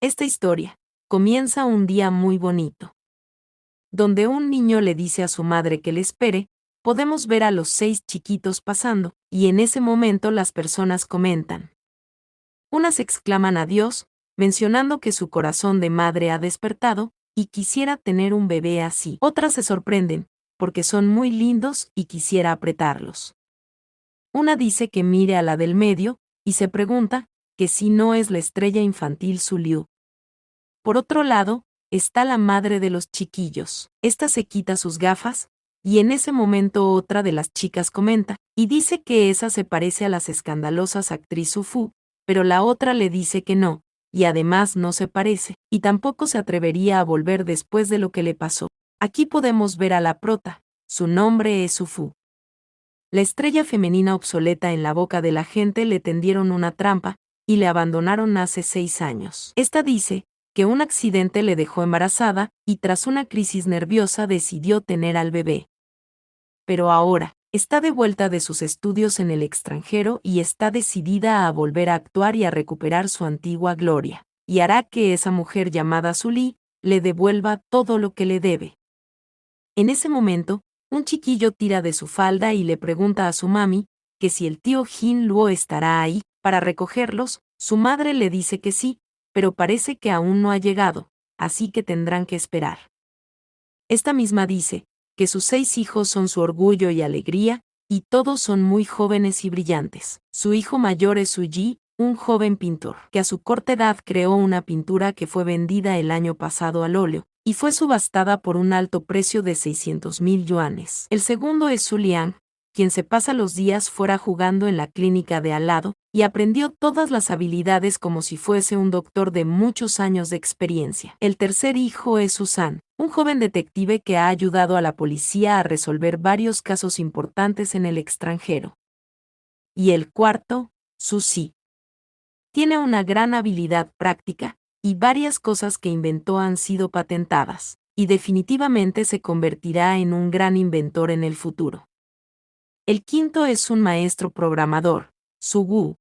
Esta historia comienza un día muy bonito, donde un niño le dice a su madre que le espere. Podemos ver a los 6 chiquitos pasando, y en ese momento las personas comentan. Unas exclaman adiós, mencionando que su corazón de madre ha despertado, y quisiera tener un bebé así. Otras se sorprenden, porque son muy lindos y quisiera apretarlos. Una dice que mire a la del medio, y se pregunta que si no es la estrella infantil Su Liu. Por otro lado, está la madre de los chiquillos. Esta se quita sus gafas, y en ese momento otra de las chicas comenta, y dice que esa se parece a las escandalosas actriz Su Fu, pero la otra le dice que no, y además no se parece, y tampoco se atrevería a volver después de lo que le pasó. Aquí podemos ver a la prota, su nombre es Su Fu. La estrella femenina obsoleta en la boca de la gente le tendieron una trampa, y le abandonaron hace 6 años. Esta dice que un accidente le dejó embarazada, y tras una crisis nerviosa decidió tener al bebé. Pero ahora, está de vuelta de sus estudios en el extranjero y está decidida a volver a actuar y a recuperar su antigua gloria, y hará que esa mujer llamada Sully le devuelva todo lo que le debe. En ese momento, un chiquillo tira de su falda y le pregunta a su mami que si el tío Jin Luo estará ahí para recogerlos. Su madre le dice que sí, pero parece que aún no ha llegado, así que tendrán que esperar. Esta misma dice que sus 6 hijos son su orgullo y alegría, y todos son muy jóvenes y brillantes. Su hijo mayor es Su Yi, un joven pintor, que a su corta edad creó una pintura que fue vendida el año pasado al óleo, y fue subastada por un alto precio de 600,000 yuanes. El segundo es Su Liang, quien se pasa los días fuera jugando en la clínica de al lado, y aprendió todas las habilidades como si fuese un doctor de muchos años de experiencia. El tercer hijo es Susan, un joven detective que ha ayudado a la policía a resolver varios casos importantes en el extranjero. Y el cuarto, Suzy. Tiene una gran habilidad práctica, y varias cosas que inventó han sido patentadas, y definitivamente se convertirá en un gran inventor en el futuro. El quinto es un maestro programador, Su Wu.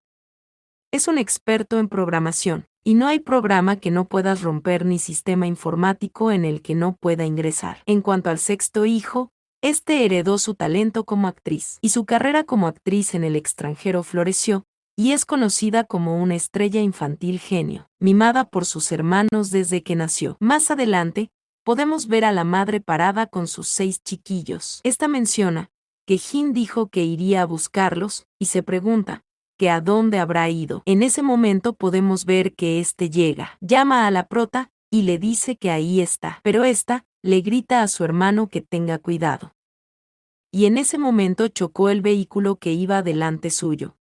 Es un experto en programación, y no hay programa que no puedas romper ni sistema informático en el que no pueda ingresar. En cuanto al sexto hijo, este heredó su talento como actriz, y su carrera como actriz en el extranjero floreció, y es conocida como una estrella infantil genio, mimada por sus hermanos desde que nació. Más adelante, podemos ver a la madre parada con sus 6 chiquillos. Esta menciona que Jin dijo que iría a buscarlos, y se pregunta que a dónde habrá ido. En ese momento podemos ver que este llega, llama a la prota, y le dice que ahí está, pero esta le grita a su hermano que tenga cuidado. Y en ese momento chocó el vehículo que iba delante suyo.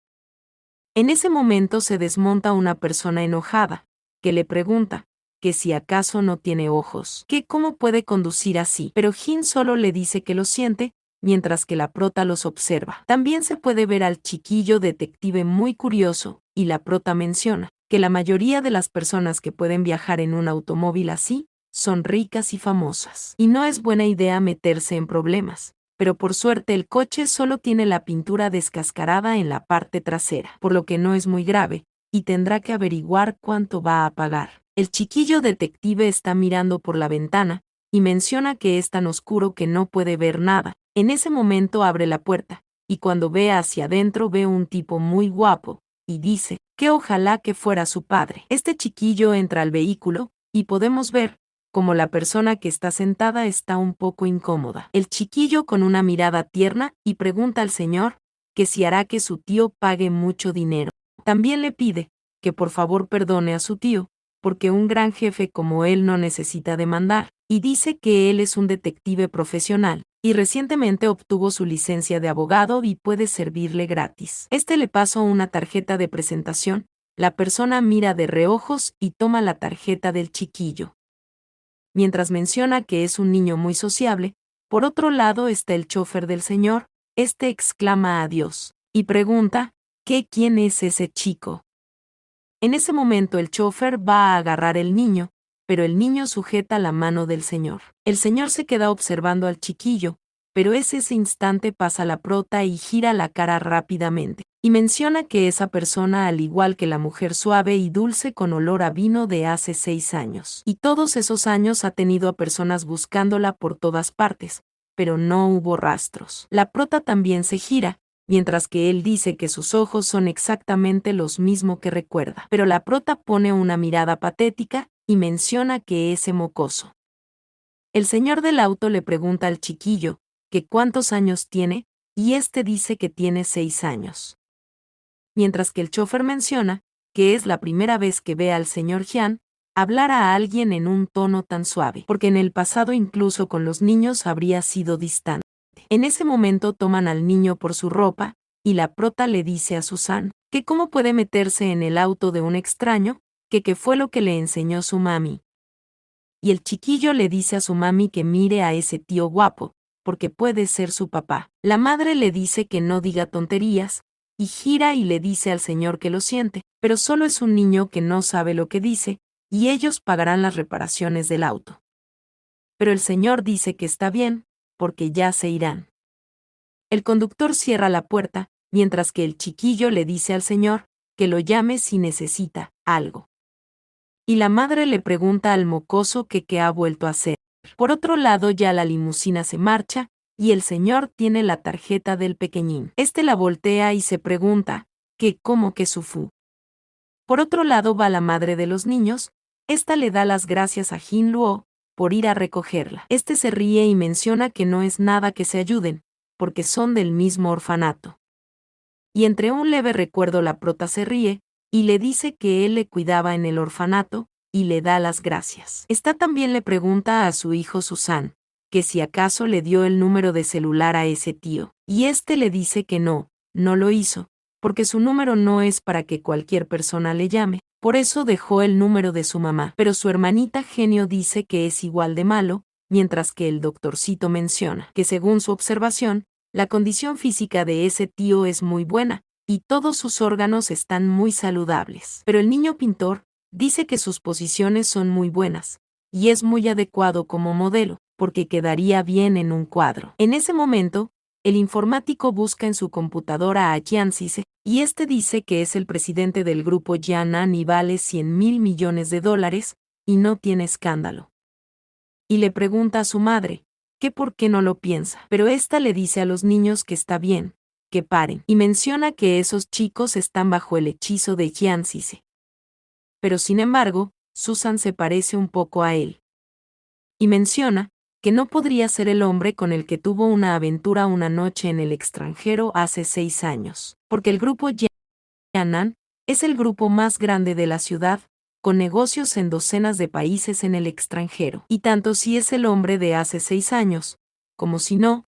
En ese momento se desmonta una persona enojada, que le pregunta que si acaso no tiene ojos, que cómo puede conducir así, pero Jin solo le dice que lo siente, mientras que la prota los observa. También se puede ver al chiquillo detective muy curioso, y la prota menciona que la mayoría de las personas que pueden viajar en un automóvil así son ricas y famosas, y no es buena idea meterse en problemas. Pero por suerte el coche solo tiene la pintura descascarada en la parte trasera, por lo que no es muy grave, y tendrá que averiguar cuánto va a pagar. El chiquillo detective está mirando por la ventana, y menciona que es tan oscuro que no puede ver nada. En ese momento abre la puerta, y cuando ve hacia adentro ve un tipo muy guapo, y dice que ojalá que fuera su padre. Este chiquillo entra al vehículo, y podemos ver como la persona que está sentada está un poco incómoda. El chiquillo con una mirada tierna y pregunta al señor que si hará que su tío pague mucho dinero. También le pide que por favor perdone a su tío, porque un gran jefe como él no necesita demandar, y dice que él es un detective profesional, y recientemente obtuvo su licencia de abogado y puede servirle gratis. Este le pasó una tarjeta de presentación. La persona mira de reojos y toma la tarjeta del chiquillo. Mientras menciona que es un niño muy sociable, por otro lado está el chofer del señor. Este exclama adiós, y pregunta quién es ese chico. En ese momento el chofer va a agarrar el niño, pero el niño sujeta la mano del señor. El señor se queda observando al chiquillo, pero ese instante pasa la prota y gira la cara rápidamente. Y menciona que esa persona, al igual que la mujer suave y dulce con olor a vino de hace 6 años. Y todos esos años ha tenido a personas buscándola por todas partes, pero no hubo rastros. La prota también se gira, mientras que él dice que sus ojos son exactamente los mismos que recuerda. Pero la prota pone una mirada patética y menciona que ese mocoso. El señor del auto le pregunta al chiquillo que cuántos años tiene, y este dice que tiene 6 años. Mientras que el chofer menciona que es la primera vez que ve al señor Jian hablar a alguien en un tono tan suave, porque en el pasado incluso con los niños habría sido distante. En ese momento toman al niño por su ropa, y la prota le dice a Susan que cómo puede meterse en el auto de un extraño, que fue lo que le enseñó su mami. Y el chiquillo le dice a su mami que mire a ese tío guapo, porque puede ser su papá. La madre le dice que no diga tonterías, y gira y le dice al señor que lo siente, pero solo es un niño que no sabe lo que dice, y ellos pagarán las reparaciones del auto. Pero el señor dice que está bien, porque ya se irán. El conductor cierra la puerta, mientras que el chiquillo le dice al señor que lo llame si necesita algo. Y la madre le pregunta al mocoso que qué ha vuelto a hacer. Por otro lado, ya la limusina se marcha, y el señor tiene la tarjeta del pequeñín. Este la voltea y se pregunta, que cómo que su fu. Por otro lado va la madre de los niños, esta le da las gracias a Jin Luo por ir a recogerla. Este se ríe y menciona que no es nada que se ayuden, porque son del mismo orfanato. Y entre un leve recuerdo la prota se ríe, y le dice que él le cuidaba en el orfanato, y le da las gracias. Esta también le pregunta a su hijo Susan, que si acaso le dio el número de celular a ese tío, y este le dice que no lo hizo, porque su número no es para que cualquier persona le llame, por eso dejó el número de su mamá. Pero su hermanita genio dice que es igual de malo, mientras que el doctorcito menciona que según su observación, la condición física de ese tío es muy buena, y todos sus órganos están muy saludables. Pero el niño pintor dice que sus posiciones son muy buenas, y es muy adecuado como modelo, porque quedaría bien en un cuadro. En ese momento, el informático busca en su computadora a Jian Cise, y este dice que es el presidente del grupo Jianan y vale $100,000 millones, y no tiene escándalo. Y le pregunta a su madre, que por qué no lo piensa, pero ésta le dice a los niños que está bien, que paren, y menciona que esos chicos están bajo el hechizo de Jian Cise. Pero sin embargo, Susan se parece un poco a él. Y menciona que no podría ser el hombre con el que tuvo una aventura una noche en el extranjero hace 6 años, porque el grupo Jianan es el grupo más grande de la ciudad, con negocios en docenas de países en el extranjero. Y tanto si es el hombre de hace 6 años, como si no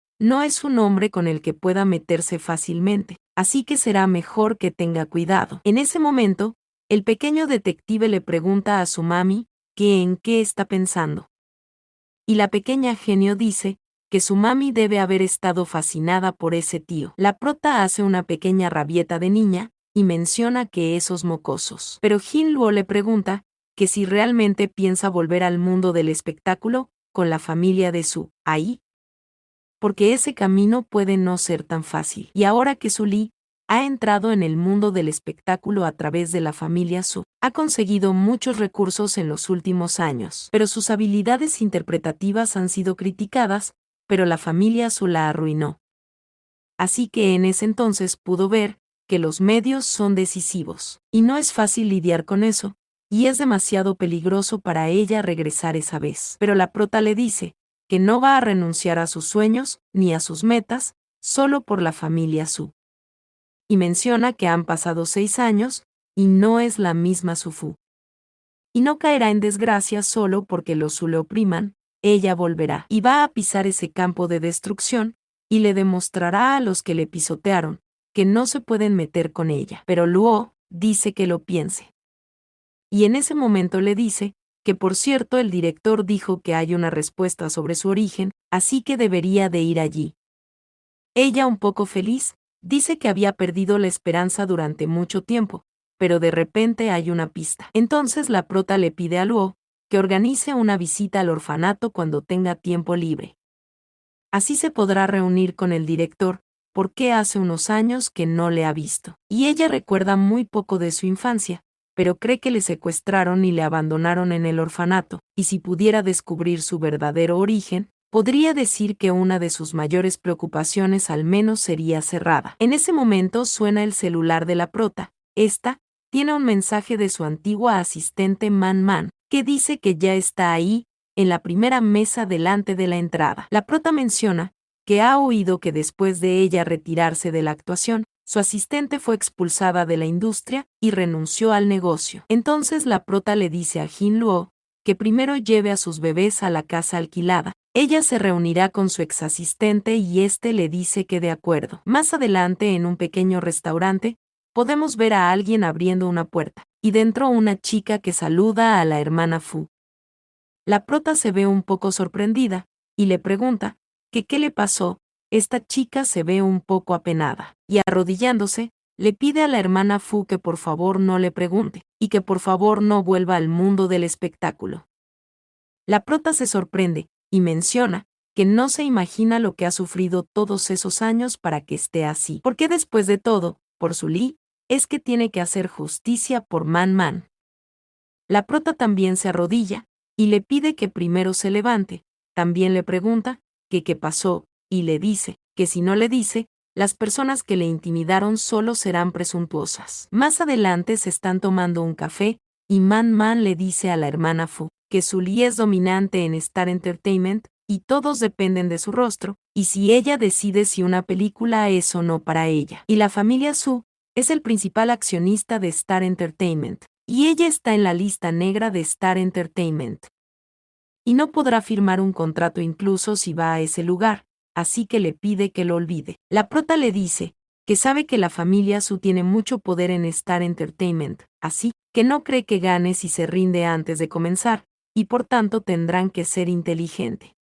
es un hombre con el que pueda meterse fácilmente, así que será mejor que tenga cuidado. En ese momento, el pequeño detective le pregunta a su mami que en qué está pensando. Y la pequeña genio dice que su mami debe haber estado fascinada por ese tío. La prota hace una pequeña rabieta de niña, y menciona que esos mocosos. Pero Jin Luo le pregunta que si realmente piensa volver al mundo del espectáculo con la familia de Su ahí, porque ese camino puede no ser tan fácil. Y ahora que Su Li ha entrado en el mundo del espectáculo a través de la familia Su, ha conseguido muchos recursos en los últimos años, pero sus habilidades interpretativas han sido criticadas, pero la familia Su la arruinó. Así que en ese entonces pudo ver que los medios son decisivos, y no es fácil lidiar con eso, y es demasiado peligroso para ella regresar esa vez. Pero la prota le dice que no va a renunciar a sus sueños ni a sus metas, solo por la familia Su. Y menciona que han pasado 6 años, y no es la misma Su Fu. Y no caerá en desgracia solo porque los Su le opriman, ella volverá, y va a pisar ese campo de destrucción, y le demostrará a los que le pisotearon, que no se pueden meter con ella. Pero Luo dice que lo piense. Y en ese momento le dice que por cierto el director dijo que hay una respuesta sobre su origen, así que debería de ir allí. Ella, un poco feliz, dice que había perdido la esperanza durante mucho tiempo, pero de repente hay una pista. Entonces la prota le pide a Luo que organice una visita al orfanato cuando tenga tiempo libre. Así se podrá reunir con el director, por qué hace unos años que no le ha visto. Y ella recuerda muy poco de su infancia, pero cree que le secuestraron y le abandonaron en el orfanato, y si pudiera descubrir su verdadero origen, podría decir que una de sus mayores preocupaciones al menos sería cerrada. En ese momento suena el celular de la prota. Esta tiene un mensaje de su antigua asistente Man Man, que dice que ya está ahí, en la primera mesa delante de la entrada. La prota menciona que ha oído que después de ella retirarse de la actuación, su asistente fue expulsada de la industria y renunció al negocio. Entonces la prota le dice a Jin Luo que primero lleve a sus bebés a la casa alquilada. Ella se reunirá con su exasistente y este le dice que de acuerdo. Más adelante, en un pequeño restaurante, podemos ver a alguien abriendo una puerta, y dentro una chica que saluda a la hermana Fu. La prota se ve un poco sorprendida, y le pregunta que qué le pasó. Esta chica se ve un poco apenada, y arrodillándose, le pide a la hermana Fu que por favor no le pregunte, y que por favor no vuelva al mundo del espectáculo. La prota se sorprende, y menciona que no se imagina lo que ha sufrido todos esos años para que esté así. Porque después de todo, por su Li, es que tiene que hacer justicia por Man Man. La prota también se arrodilla, y le pide que primero se levante. También le pregunta que qué pasó, y le dice que si no le dice, las personas que le intimidaron solo serán presuntuosas. Más adelante se están tomando un café, y Man Man le dice a la hermana Fu que su Li es dominante en Star Entertainment, y todos dependen de su rostro, y si ella decide si una película es o no para ella. Y la familia Su es el principal accionista de Star Entertainment, y ella está en la lista negra de Star Entertainment. Y no podrá firmar un contrato incluso si va a ese lugar, así que le pide que lo olvide. La prota le dice que sabe que la familia Su tiene mucho poder en Star Entertainment, así que no cree que gane si se rinde antes de comenzar, y por tanto tendrán que ser inteligente.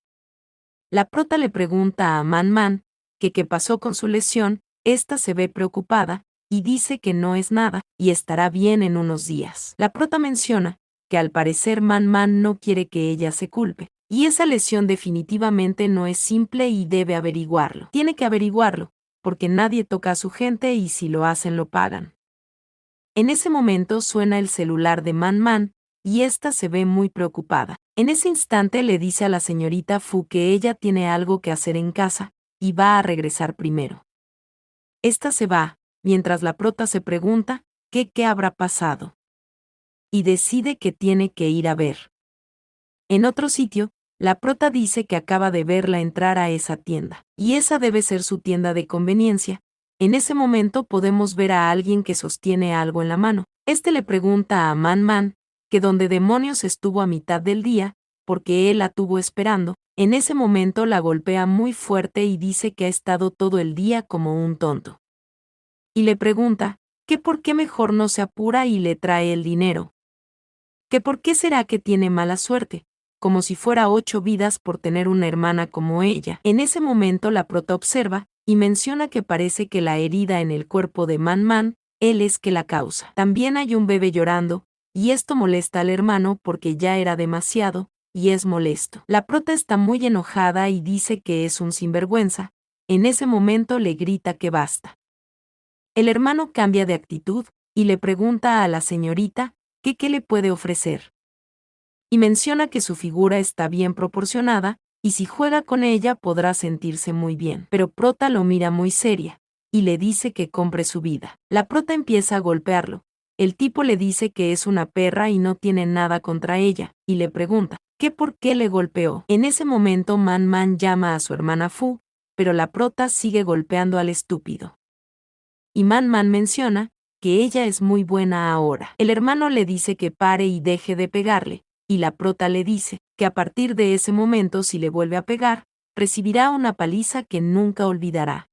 La prota le pregunta a Man Man que qué pasó con su lesión. Esta se ve preocupada, y dice que no es nada, y estará bien en unos días. La prota menciona que al parecer Man Man no quiere que ella se culpe, y esa lesión definitivamente no es simple y debe averiguarlo. Tiene que averiguarlo, porque nadie toca a su gente y si lo hacen lo pagan. En ese momento suena el celular de Man Man, y esta se ve muy preocupada. En ese instante le dice a la señorita Fu que ella tiene algo que hacer en casa, y va a regresar primero. Esta se va, mientras la prota se pregunta qué habrá pasado. Y decide que tiene que ir a ver. En otro sitio, la prota dice que acaba de verla entrar a esa tienda, y esa debe ser su tienda de conveniencia. En ese momento podemos ver a alguien que sostiene algo en la mano. Este le pregunta a Man Man que dónde demonios estuvo a mitad del día, porque él la tuvo esperando. En ese momento la golpea muy fuerte y dice que ha estado todo el día como un tonto. Y le pregunta que por qué mejor no se apura y le trae el dinero. Que por qué será que tiene mala suerte, como si fuera 8 vidas por tener una hermana como ella. En ese momento la prota observa y menciona que parece que la herida en el cuerpo de Man Man, él es que la causa. También hay un bebé llorando, y esto molesta al hermano porque ya era demasiado, y es molesto. La prota está muy enojada y dice que es un sinvergüenza. En ese momento le grita que basta. El hermano cambia de actitud y le pregunta a la señorita que qué le puede ofrecer. Y menciona que su figura está bien proporcionada, y si juega con ella podrá sentirse muy bien. Pero Prota lo mira muy seria, y le dice que compre su vida. La Prota empieza a golpearlo. El tipo le dice que es una perra y no tiene nada contra ella, y le pregunta que por qué le golpeó. En ese momento Man Man llama a su hermana Fu, pero la Prota sigue golpeando al estúpido. Y Man Man menciona que ella es muy buena ahora. El hermano le dice que pare y deje de pegarle, y la prota le dice que a partir de ese momento si le vuelve a pegar, recibirá una paliza que nunca olvidará.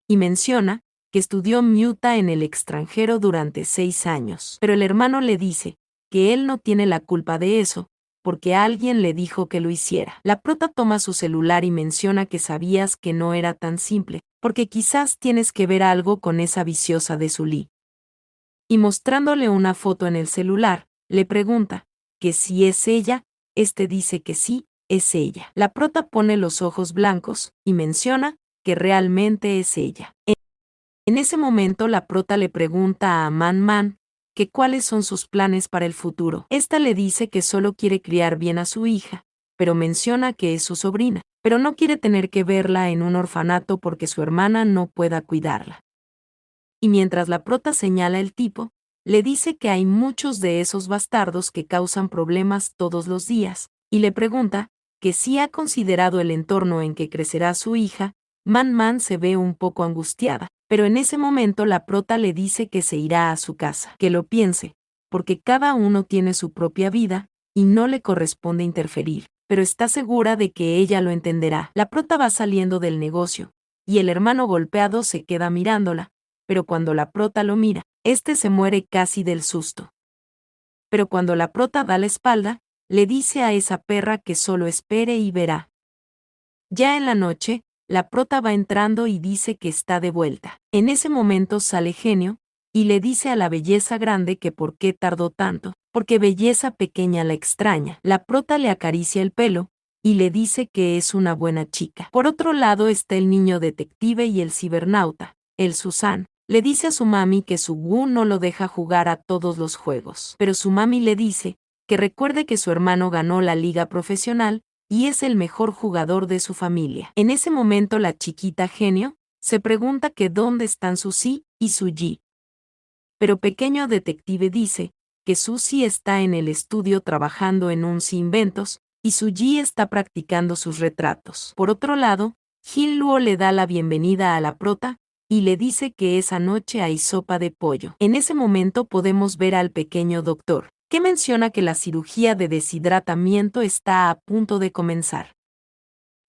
Y menciona que estudió Muta en el extranjero durante 6 años. Pero el hermano le dice que él no tiene la culpa de eso, porque alguien le dijo que lo hiciera. La prota toma su celular y menciona que sabías que no era tan simple, porque quizás tienes que ver algo con esa viciosa de Sully. Y mostrándole una foto en el celular, le pregunta que si es ella, este dice que sí, es ella. La prota pone los ojos blancos y menciona que realmente es ella. En ese momento la prota le pregunta a Man Man que cuáles son sus planes para el futuro. Esta le dice que solo quiere criar bien a su hija, pero menciona que es su sobrina, pero no quiere tener que verla en un orfanato porque su hermana no pueda cuidarla. Y mientras la prota señala el tipo, le dice que hay muchos de esos bastardos que causan problemas todos los días, y le pregunta que si ha considerado el entorno en que crecerá su hija. Man Man se ve un poco angustiada, pero en ese momento la prota le dice que se irá a su casa, que lo piense, porque cada uno tiene su propia vida, y no le corresponde interferir, pero está segura de que ella lo entenderá. La prota va saliendo del negocio, y el hermano golpeado se queda mirándola, pero cuando la prota lo mira, este se muere casi del susto. Pero cuando la prota da la espalda, le dice a esa perra que solo espere y verá. Ya en la noche, la prota va entrando y dice que está de vuelta. En ese momento sale Genio, y le dice a la belleza grande que por qué tardó tanto, porque belleza pequeña la extraña. La prota le acaricia el pelo, y le dice que es una buena chica. Por otro lado está el niño detective y el cibernauta, el Susan. Le dice a su mami que su Wu no lo deja jugar a todos los juegos, pero su mami le dice que recuerde que su hermano ganó la liga profesional, y es el mejor jugador de su familia. En ese momento la chiquita Genio se pregunta que dónde están Susie y Suji. Pero pequeño detective dice que Susie está en el estudio trabajando en un inventos, y Suji está practicando sus retratos. Por otro lado, Jin Luo le da la bienvenida a la prota, y le dice que esa noche hay sopa de pollo. En ese momento podemos ver al pequeño doctor, que menciona que la cirugía de deshidratamiento está a punto de comenzar.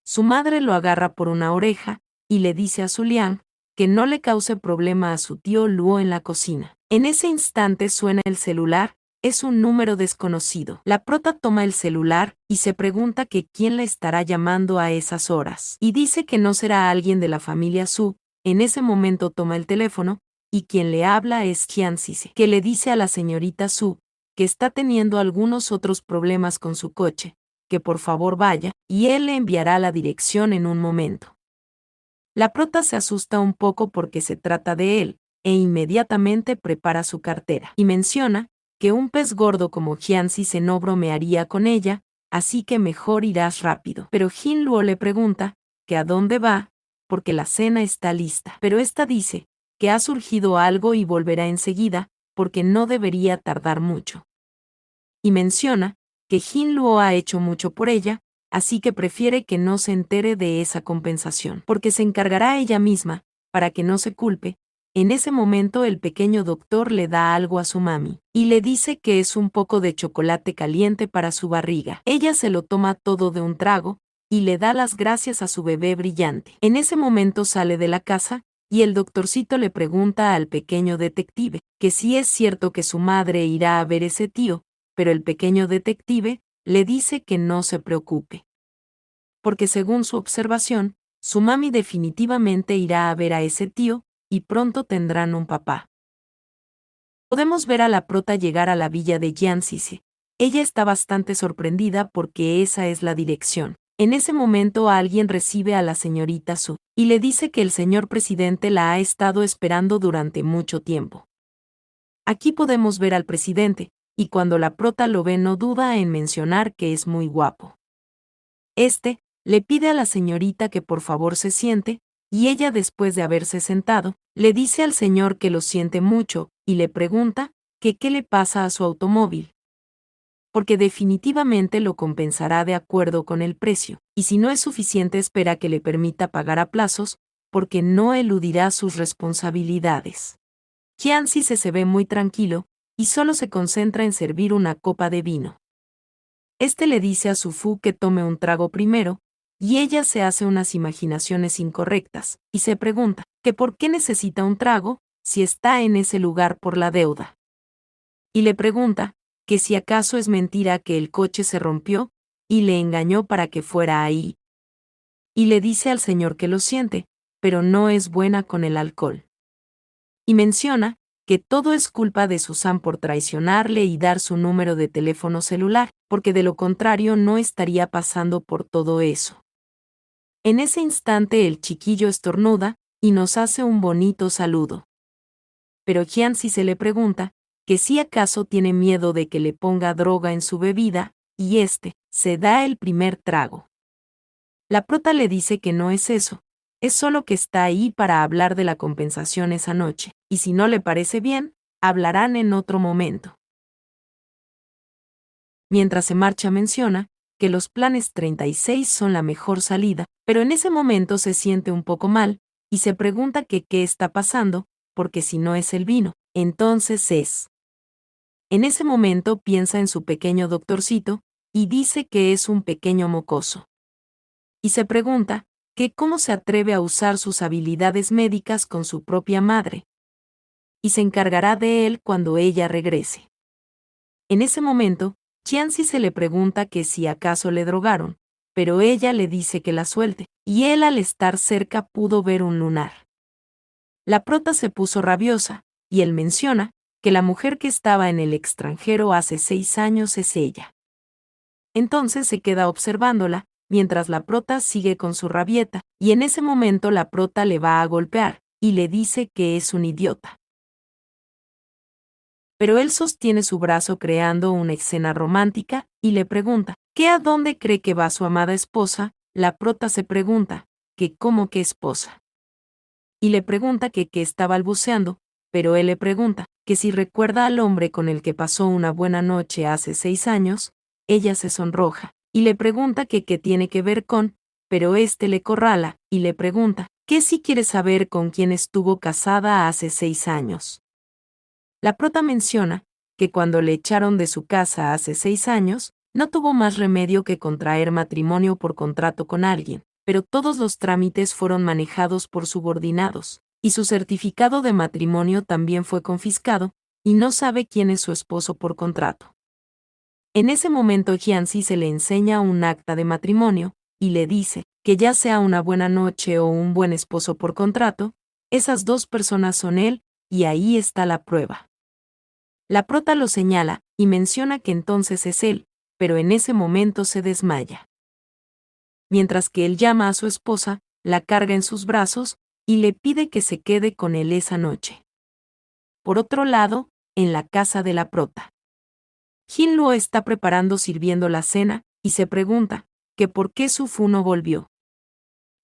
Su madre lo agarra por una oreja, y le dice a Zuliang que no le cause problema a su tío Luo en la cocina. En ese instante suena el celular, es un número desconocido. La prota toma el celular y se pregunta que quién le estará llamando a esas horas. Y dice que no será alguien de la familia Su. En ese momento toma el teléfono, y quien le habla es Jian Sisi, que le dice a la señorita Su que está teniendo algunos otros problemas con su coche, que por favor vaya, y él le enviará la dirección en un momento. La prota se asusta un poco porque se trata de él, e inmediatamente prepara su cartera, y menciona que un pez gordo como Jianzi se no bromearía con ella, así que mejor irás rápido. Pero Jin Luo le pregunta que a dónde va, porque la cena está lista. Pero esta dice que ha surgido algo y volverá enseguida, porque no debería tardar mucho. Y menciona que Jin Luo ha hecho mucho por ella, así que prefiere que no se entere de esa compensación, porque se encargará ella misma, para que no se culpe. En ese momento el pequeño doctor le da algo a su mami, y le dice que es un poco de chocolate caliente para su barriga. Ella se lo toma todo de un trago, y le da las gracias a su bebé brillante. En ese momento sale de la casa, y el doctorcito le pregunta al pequeño detective que si es cierto que su madre irá a ver ese tío, pero el pequeño detective le dice que no se preocupe. Porque según su observación, su mami definitivamente irá a ver a ese tío, y pronto tendrán un papá. Podemos ver a la prota llegar a la villa de Jianxi. Ella está bastante sorprendida porque esa es la dirección. En ese momento alguien recibe a la señorita Su, y le dice que el señor presidente la ha estado esperando durante mucho tiempo. Aquí podemos ver al presidente, y cuando la prota lo ve no duda en mencionar que es muy guapo. Este le pide a la señorita que por favor se siente, y ella después de haberse sentado, le dice al señor que lo siente mucho, y le pregunta que qué le pasa a su automóvil. Porque definitivamente lo compensará de acuerdo con el precio, y si no es suficiente espera que le permita pagar a plazos, porque no eludirá sus responsabilidades. Jianxi se ve muy tranquilo, y solo se concentra en servir una copa de vino. Este le dice a Su Fu que tome un trago primero, y ella se hace unas imaginaciones incorrectas, y se pregunta que por qué necesita un trago, si está en ese lugar por la deuda. Y le pregunta que si acaso es mentira que el coche se rompió, y le engañó para que fuera ahí. Y le dice al señor que lo siente, pero no es buena con el alcohol. Y menciona que todo es culpa de Susan por traicionarle y dar su número de teléfono celular, porque de lo contrario no estaría pasando por todo eso. En ese instante el chiquillo estornuda y nos hace un bonito saludo. Pero Jianzi se le pregunta que si acaso tiene miedo de que le ponga droga en su bebida, y se da el primer trago. La prota le dice que no es eso, es solo que está ahí para hablar de la compensación esa noche, y si no le parece bien, hablarán en otro momento. Mientras se marcha menciona que los planes 36 son la mejor salida, pero en ese momento se siente un poco mal, y se pregunta que qué está pasando, porque si no es el vino, entonces es. En ese momento piensa en su pequeño doctorcito, y dice que es un pequeño mocoso. Y se pregunta que cómo se atreve a usar sus habilidades médicas con su propia madre. Y se encargará de él cuando ella regrese. En ese momento, Jianzi se le pregunta que si acaso le drogaron, pero ella le dice que la suelte, y él al estar cerca pudo ver un lunar. La prota se puso rabiosa, y él menciona que la mujer que estaba en el extranjero hace 6 años es ella. Entonces se queda observándola, mientras la prota sigue con su rabieta, y en ese momento la prota le va a golpear, y le dice que es un idiota. Pero él sostiene su brazo creando una escena romántica, y le pregunta, ¿qué a dónde cree que va su amada esposa? La prota se pregunta, que ¿cómo que esposa? Y le pregunta que qué está balbuceando, pero él le pregunta, que si recuerda al hombre con el que pasó una buena noche hace 6 años, ella se sonroja, y le pregunta que qué tiene que ver con, pero le corrala, y le pregunta, que si quiere saber con quién estuvo casada hace 6 años. La prota menciona que cuando le echaron de su casa hace 6 años, no tuvo más remedio que contraer matrimonio por contrato con alguien, pero todos los trámites fueron manejados por subordinados, y su certificado de matrimonio también fue confiscado, y no sabe quién es su esposo por contrato. En ese momento Jianzi se le enseña un acta de matrimonio, y le dice que ya sea una buena noche o un buen esposo por contrato, esas dos personas son él, y ahí está la prueba. La prota lo señala, y menciona que entonces es él, pero en ese momento se desmaya. Mientras que él llama a su esposa, la carga en sus brazos, y le pide que se quede con él esa noche. Por otro lado, en la casa de la prota. Jin Luo está preparando sirviendo la cena, y se pregunta, que por qué Su Fu no volvió.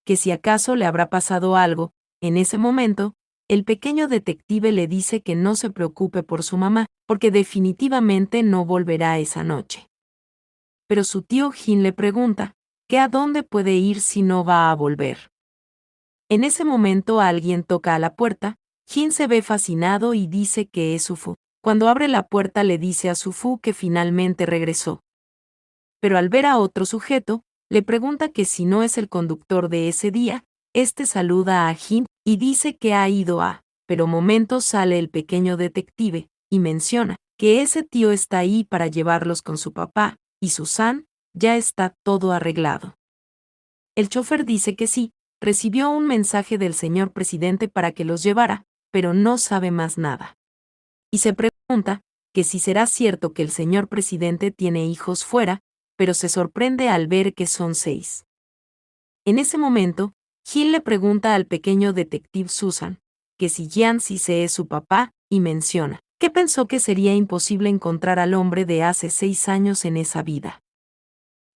Que si acaso le habrá pasado algo, en ese momento, el pequeño detective le dice que no se preocupe por su mamá, porque definitivamente no volverá esa noche. Pero su tío Jin le pregunta, que a dónde puede ir si no va a volver. En ese momento alguien toca a la puerta, Jin se ve fascinado y dice que es Su Fu. Cuando abre la puerta le dice a Su Fu que finalmente regresó. Pero al ver a otro sujeto, le pregunta que si no es el conductor de ese día, saluda a Jin y dice que ha ido a, pero momentos sale el pequeño detective, y menciona que ese tío está ahí para llevarlos con su papá, y Susan, ya está todo arreglado. El chofer dice que sí, recibió un mensaje del señor presidente para que los llevara, pero no sabe más nada. Y se pregunta que si será cierto que el señor presidente tiene hijos fuera, pero se sorprende al ver que son 6. En ese momento, Gil le pregunta al pequeño detective Susan, que si Jianzi se es su papá, y menciona que pensó que sería imposible encontrar al hombre de hace 6 años en esa vida.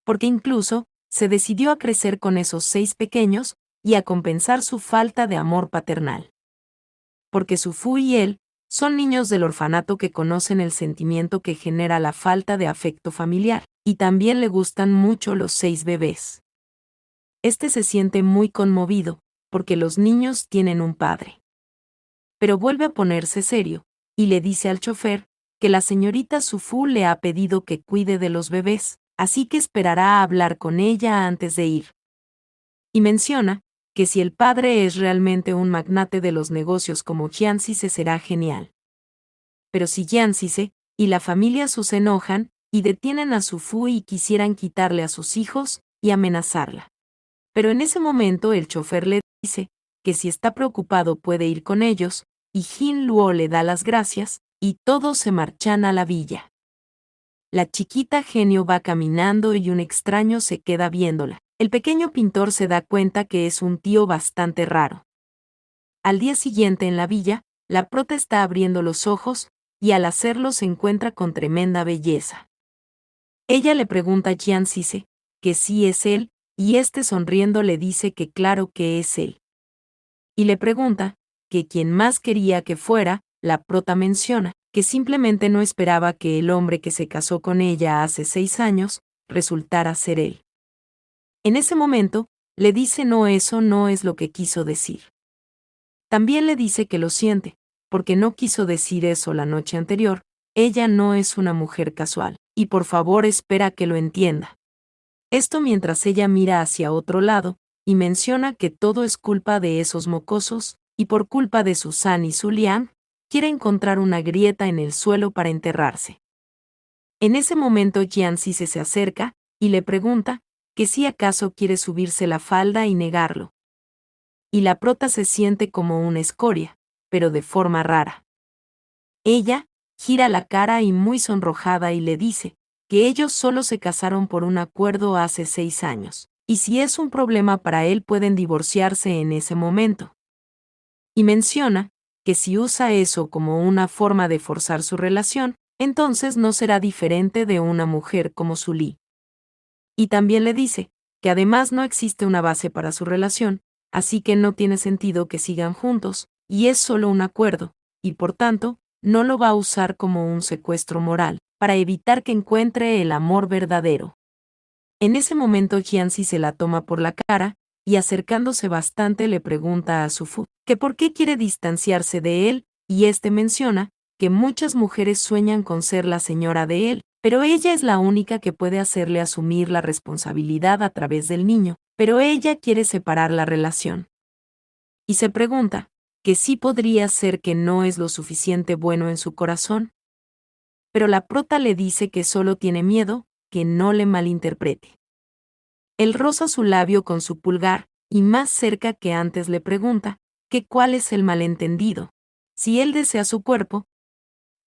Porque incluso, se decidió a crecer con esos 6 pequeños, y a compensar su falta de amor paternal. Porque Su Fu y él, son niños del orfanato que conocen el sentimiento que genera la falta de afecto familiar, y también le gustan mucho los 6 bebés. Se siente muy conmovido, porque los niños tienen un padre. Pero vuelve a ponerse serio, y le dice al chofer, que la señorita Su Fu le ha pedido que cuide de los bebés, así que esperará a hablar con ella antes de ir. Y menciona, que si el padre es realmente un magnate de los negocios como Jianzi se será genial. Pero si Jianzi y la familia se enojan, y detienen a Su Fu y quisieran quitarle a sus hijos, y amenazarla. Pero en ese momento el chofer le dice, que si está preocupado puede ir con ellos, y Jin Luo le da las gracias, y todos se marchan a la villa. La chiquita genio va caminando y un extraño se queda viéndola, El pequeño pintor se da cuenta que es un tío bastante raro. Al día siguiente en la villa, la prota está abriendo los ojos, y al hacerlo se encuentra con tremenda belleza. Ella le pregunta a Jian Sise que sí es él, y este sonriendo le dice que claro que es él. Y le pregunta que quien más quería que fuera, la prota menciona que simplemente no esperaba que el hombre que se casó con ella hace 6 años resultara ser él. En ese momento, le dice no, eso no es lo que quiso decir. También le dice que lo siente, porque no quiso decir eso la noche anterior, ella no es una mujer casual, y por favor espera que lo entienda. Esto mientras ella mira hacia otro lado, y menciona que todo es culpa de esos mocosos, y por culpa de Susan y Zulian, quiere encontrar una grieta en el suelo para enterrarse. En ese momento Jian Sise se acerca, y le pregunta que si acaso quiere subirse la falda y negarlo. Y la prota se siente como una escoria, pero de forma rara. Ella gira la cara y muy sonrojada y le dice que ellos solo se casaron por un acuerdo hace 6 años, y si es un problema para él pueden divorciarse en ese momento. Y menciona que si usa eso como una forma de forzar su relación, entonces no será diferente de una mujer como Sully. Y también le dice que además no existe una base para su relación, así que no tiene sentido que sigan juntos, y es solo un acuerdo, y por tanto, no lo va a usar como un secuestro moral, para evitar que encuentre el amor verdadero. En ese momento Jianzi se la toma por la cara, y acercándose bastante le pregunta a Sufu que por qué quiere distanciarse de él, y este menciona que muchas mujeres sueñan con ser la señora de él, pero ella es la única que puede hacerle asumir la responsabilidad a través del niño, pero ella quiere separar la relación. Y se pregunta que sí podría ser que no es lo suficiente bueno en su corazón. Pero la prota le dice que solo tiene miedo, que no le malinterprete. Él roza su labio con su pulgar, y más cerca que antes le pregunta que cuál es el malentendido. Si él desea su cuerpo,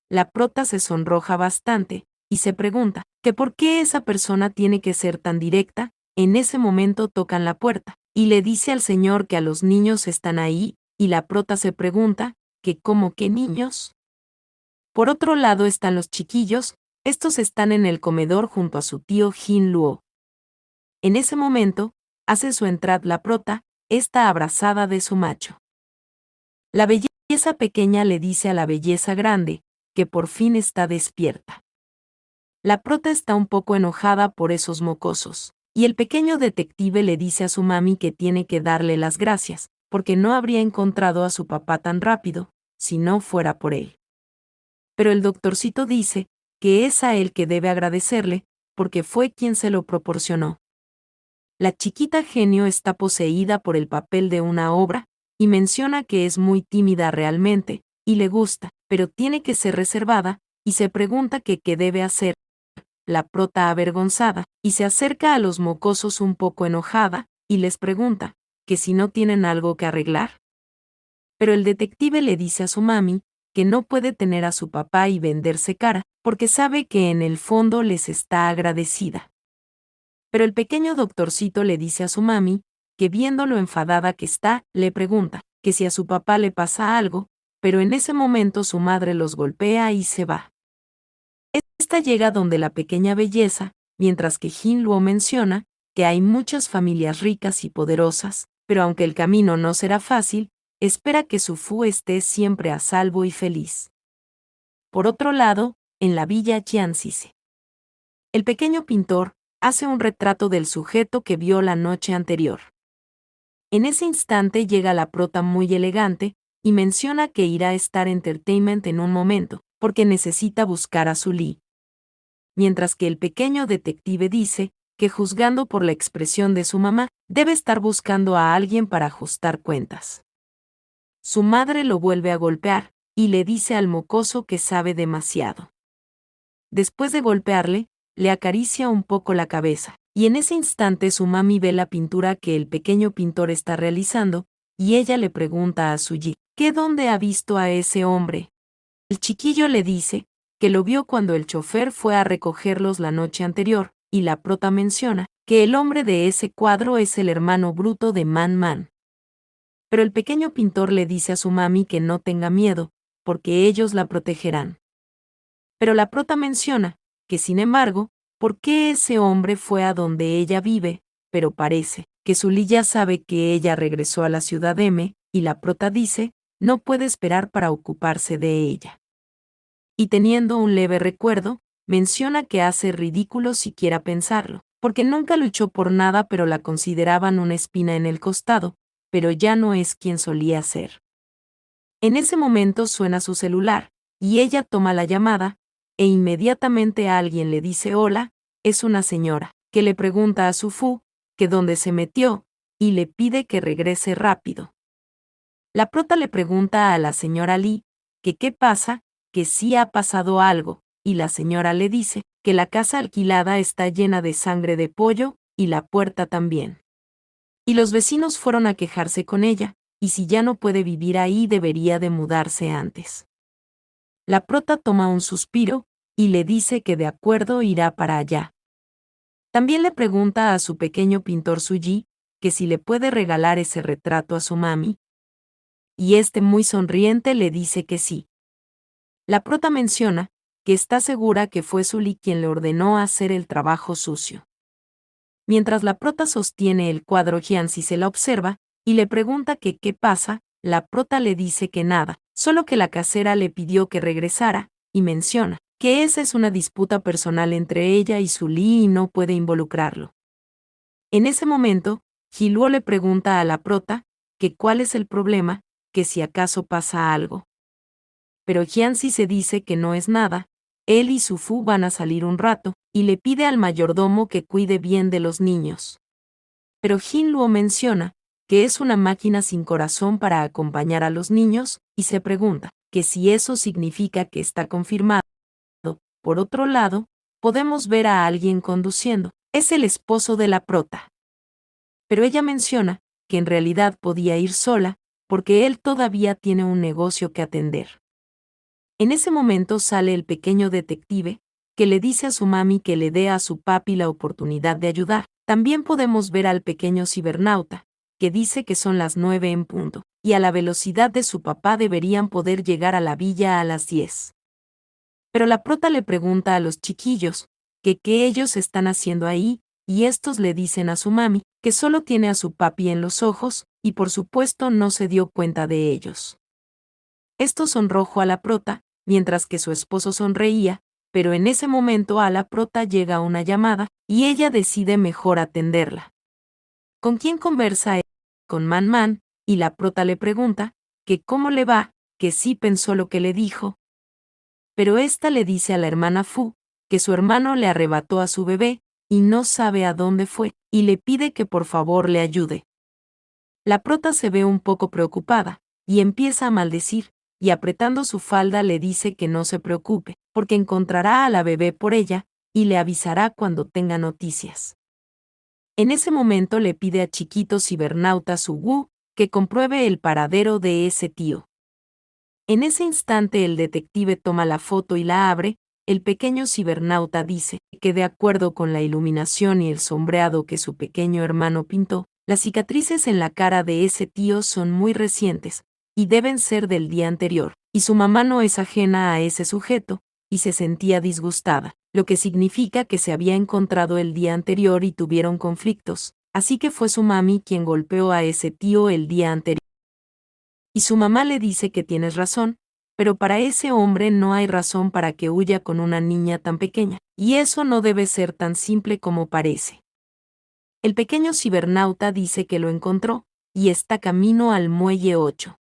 la prota se sonroja bastante, y se pregunta que por qué esa persona tiene que ser tan directa. En ese momento tocan la puerta, y le dice al señor que a los niños están ahí, y la prota se pregunta que ¿cómo qué niños? Por otro lado están los chiquillos, estos están en el comedor junto a su tío Jin Luo. En ese momento, hace su entrada la prota, está abrazada de su macho. La belleza pequeña le dice a la belleza grande que por fin está despierta. La prota está un poco enojada por esos mocosos, y el pequeño detective le dice a su mami que tiene que darle las gracias, porque no habría encontrado a su papá tan rápido, si no fuera por él. Pero el doctorcito dice que es a él que debe agradecerle, porque fue quien se lo proporcionó. La chiquita genio está poseída por el papel de una obra, y menciona que es muy tímida realmente, y le gusta, pero tiene que ser reservada, y se pregunta que qué debe hacer. La prota avergonzada, y se acerca a los mocosos un poco enojada, y les pregunta que si no tienen algo que arreglar. Pero el detective le dice a su mami que no puede tener a su papá y venderse cara, porque sabe que en el fondo les está agradecida. Pero el pequeño doctorcito le dice a su mami que viendo lo enfadada que está, le pregunta que si a su papá le pasa algo, pero en ese momento su madre los golpea y se va. Esta llega donde la pequeña belleza, mientras que Jin Luo menciona que hay muchas familias ricas y poderosas, pero aunque el camino no será fácil, espera que su Fu esté siempre a salvo y feliz. Por otro lado, en la villa Jianxise, el pequeño pintor hace un retrato del sujeto que vio la noche anterior. En ese instante llega la prota muy elegante, y menciona que irá a Star Entertainment en un momento, porque necesita buscar a Sully. Mientras que el pequeño detective dice que juzgando por la expresión de su mamá, debe estar buscando a alguien para ajustar cuentas. Su madre lo vuelve a golpear, y le dice al mocoso que sabe demasiado. Después de golpearle, le acaricia un poco la cabeza, y en ese instante su mami ve la pintura que el pequeño pintor está realizando, y ella le pregunta a Suji, ¿qué dónde ha visto a ese hombre? El chiquillo le dice que lo vio cuando el chofer fue a recogerlos la noche anterior, y la prota menciona que el hombre de ese cuadro es el hermano bruto de Man Man. Pero el pequeño pintor le dice a su mami que no tenga miedo, porque ellos la protegerán. Pero la prota menciona que, sin embargo, ¿por qué ese hombre fue a donde ella vive? Pero parece que Sully ya sabe que ella regresó a la ciudad M, y la prota dice, no puede esperar para ocuparse de ella. Y teniendo un leve recuerdo, menciona que hace ridículo siquiera pensarlo, porque nunca luchó por nada pero la consideraban una espina en el costado, pero ya no es quien solía ser. En ese momento suena su celular, y ella toma la llamada, e inmediatamente alguien le dice hola, es una señora, que le pregunta a su Fu, que dónde se metió, y le pide que regrese rápido. La prota le pregunta a la señora Lee, que qué pasa, que sí ha pasado algo, y la señora le dice, que la casa alquilada está llena de sangre de pollo, y la puerta también. Y los vecinos fueron a quejarse con ella, y si ya no puede vivir ahí debería de mudarse antes. La prota toma un suspiro, y le dice que de acuerdo irá para allá. También le pregunta a su pequeño pintor Suji, que si le puede regalar ese retrato a su mami, y este muy sonriente le dice que sí. La prota menciona que está segura que fue Sully quien le ordenó hacer el trabajo sucio. Mientras la prota sostiene el cuadro, Jianzi se la observa y le pregunta que qué pasa. La prota le dice que nada, solo que la casera le pidió que regresara, y menciona que esa es una disputa personal entre ella y Sully y no puede involucrarlo. En ese momento, Jiluo le pregunta a la prota que cuál es el problema, que si acaso pasa algo. Pero Jianzi se dice que no es nada, él y su Fu van a salir un rato, y le pide al mayordomo que cuide bien de los niños. Pero Jinluo menciona que es una máquina sin corazón para acompañar a los niños, y se pregunta que si eso significa que está confirmado. Por otro lado, podemos ver a alguien conduciendo, es el esposo de la prota. Pero ella menciona que en realidad podía ir sola, porque él todavía tiene un negocio que atender. En ese momento sale el pequeño detective, que le dice a su mami que le dé a su papi la oportunidad de ayudar. También podemos ver al pequeño cibernauta, que dice que son las 9 en punto, y a la velocidad de su papá deberían poder llegar a la villa a las 10. Pero la prota le pregunta a los chiquillos, que qué ellos están haciendo ahí, y estos le dicen a su mami, que solo tiene a su papi en los ojos, y por supuesto no se dio cuenta de ellos. Esto sonrojó a la prota, mientras que su esposo sonreía, pero en ese momento a la prota llega una llamada, y ella decide mejor atenderla. ¿Con quién conversa él? Con Man Man, y la prota le pregunta, que cómo le va, que sí pensó lo que le dijo. Pero ésta le dice a la hermana Fu, que su hermano le arrebató a su bebé, y no sabe a dónde fue, y le pide que por favor le ayude. La prota se ve un poco preocupada, y empieza a maldecir, y apretando su falda le dice que no se preocupe, porque encontrará a la bebé por ella, y le avisará cuando tenga noticias. En ese momento le pide a chiquito cibernauta Su Wu que compruebe el paradero de ese tío. En ese instante el detective toma la foto y la abre. El pequeño cibernauta dice que de acuerdo con la iluminación y el sombreado que su pequeño hermano pintó, las cicatrices en la cara de ese tío son muy recientes, y deben ser del día anterior, y su mamá no es ajena a ese sujeto, y se sentía disgustada, lo que significa que se había encontrado el día anterior y tuvieron conflictos, así que fue su mami quien golpeó a ese tío el día anterior. Y su mamá le dice que tienes razón, pero para ese hombre no hay razón para que huya con una niña tan pequeña, y eso no debe ser tan simple como parece. El pequeño cibernauta dice que lo encontró, y está camino al muelle 8.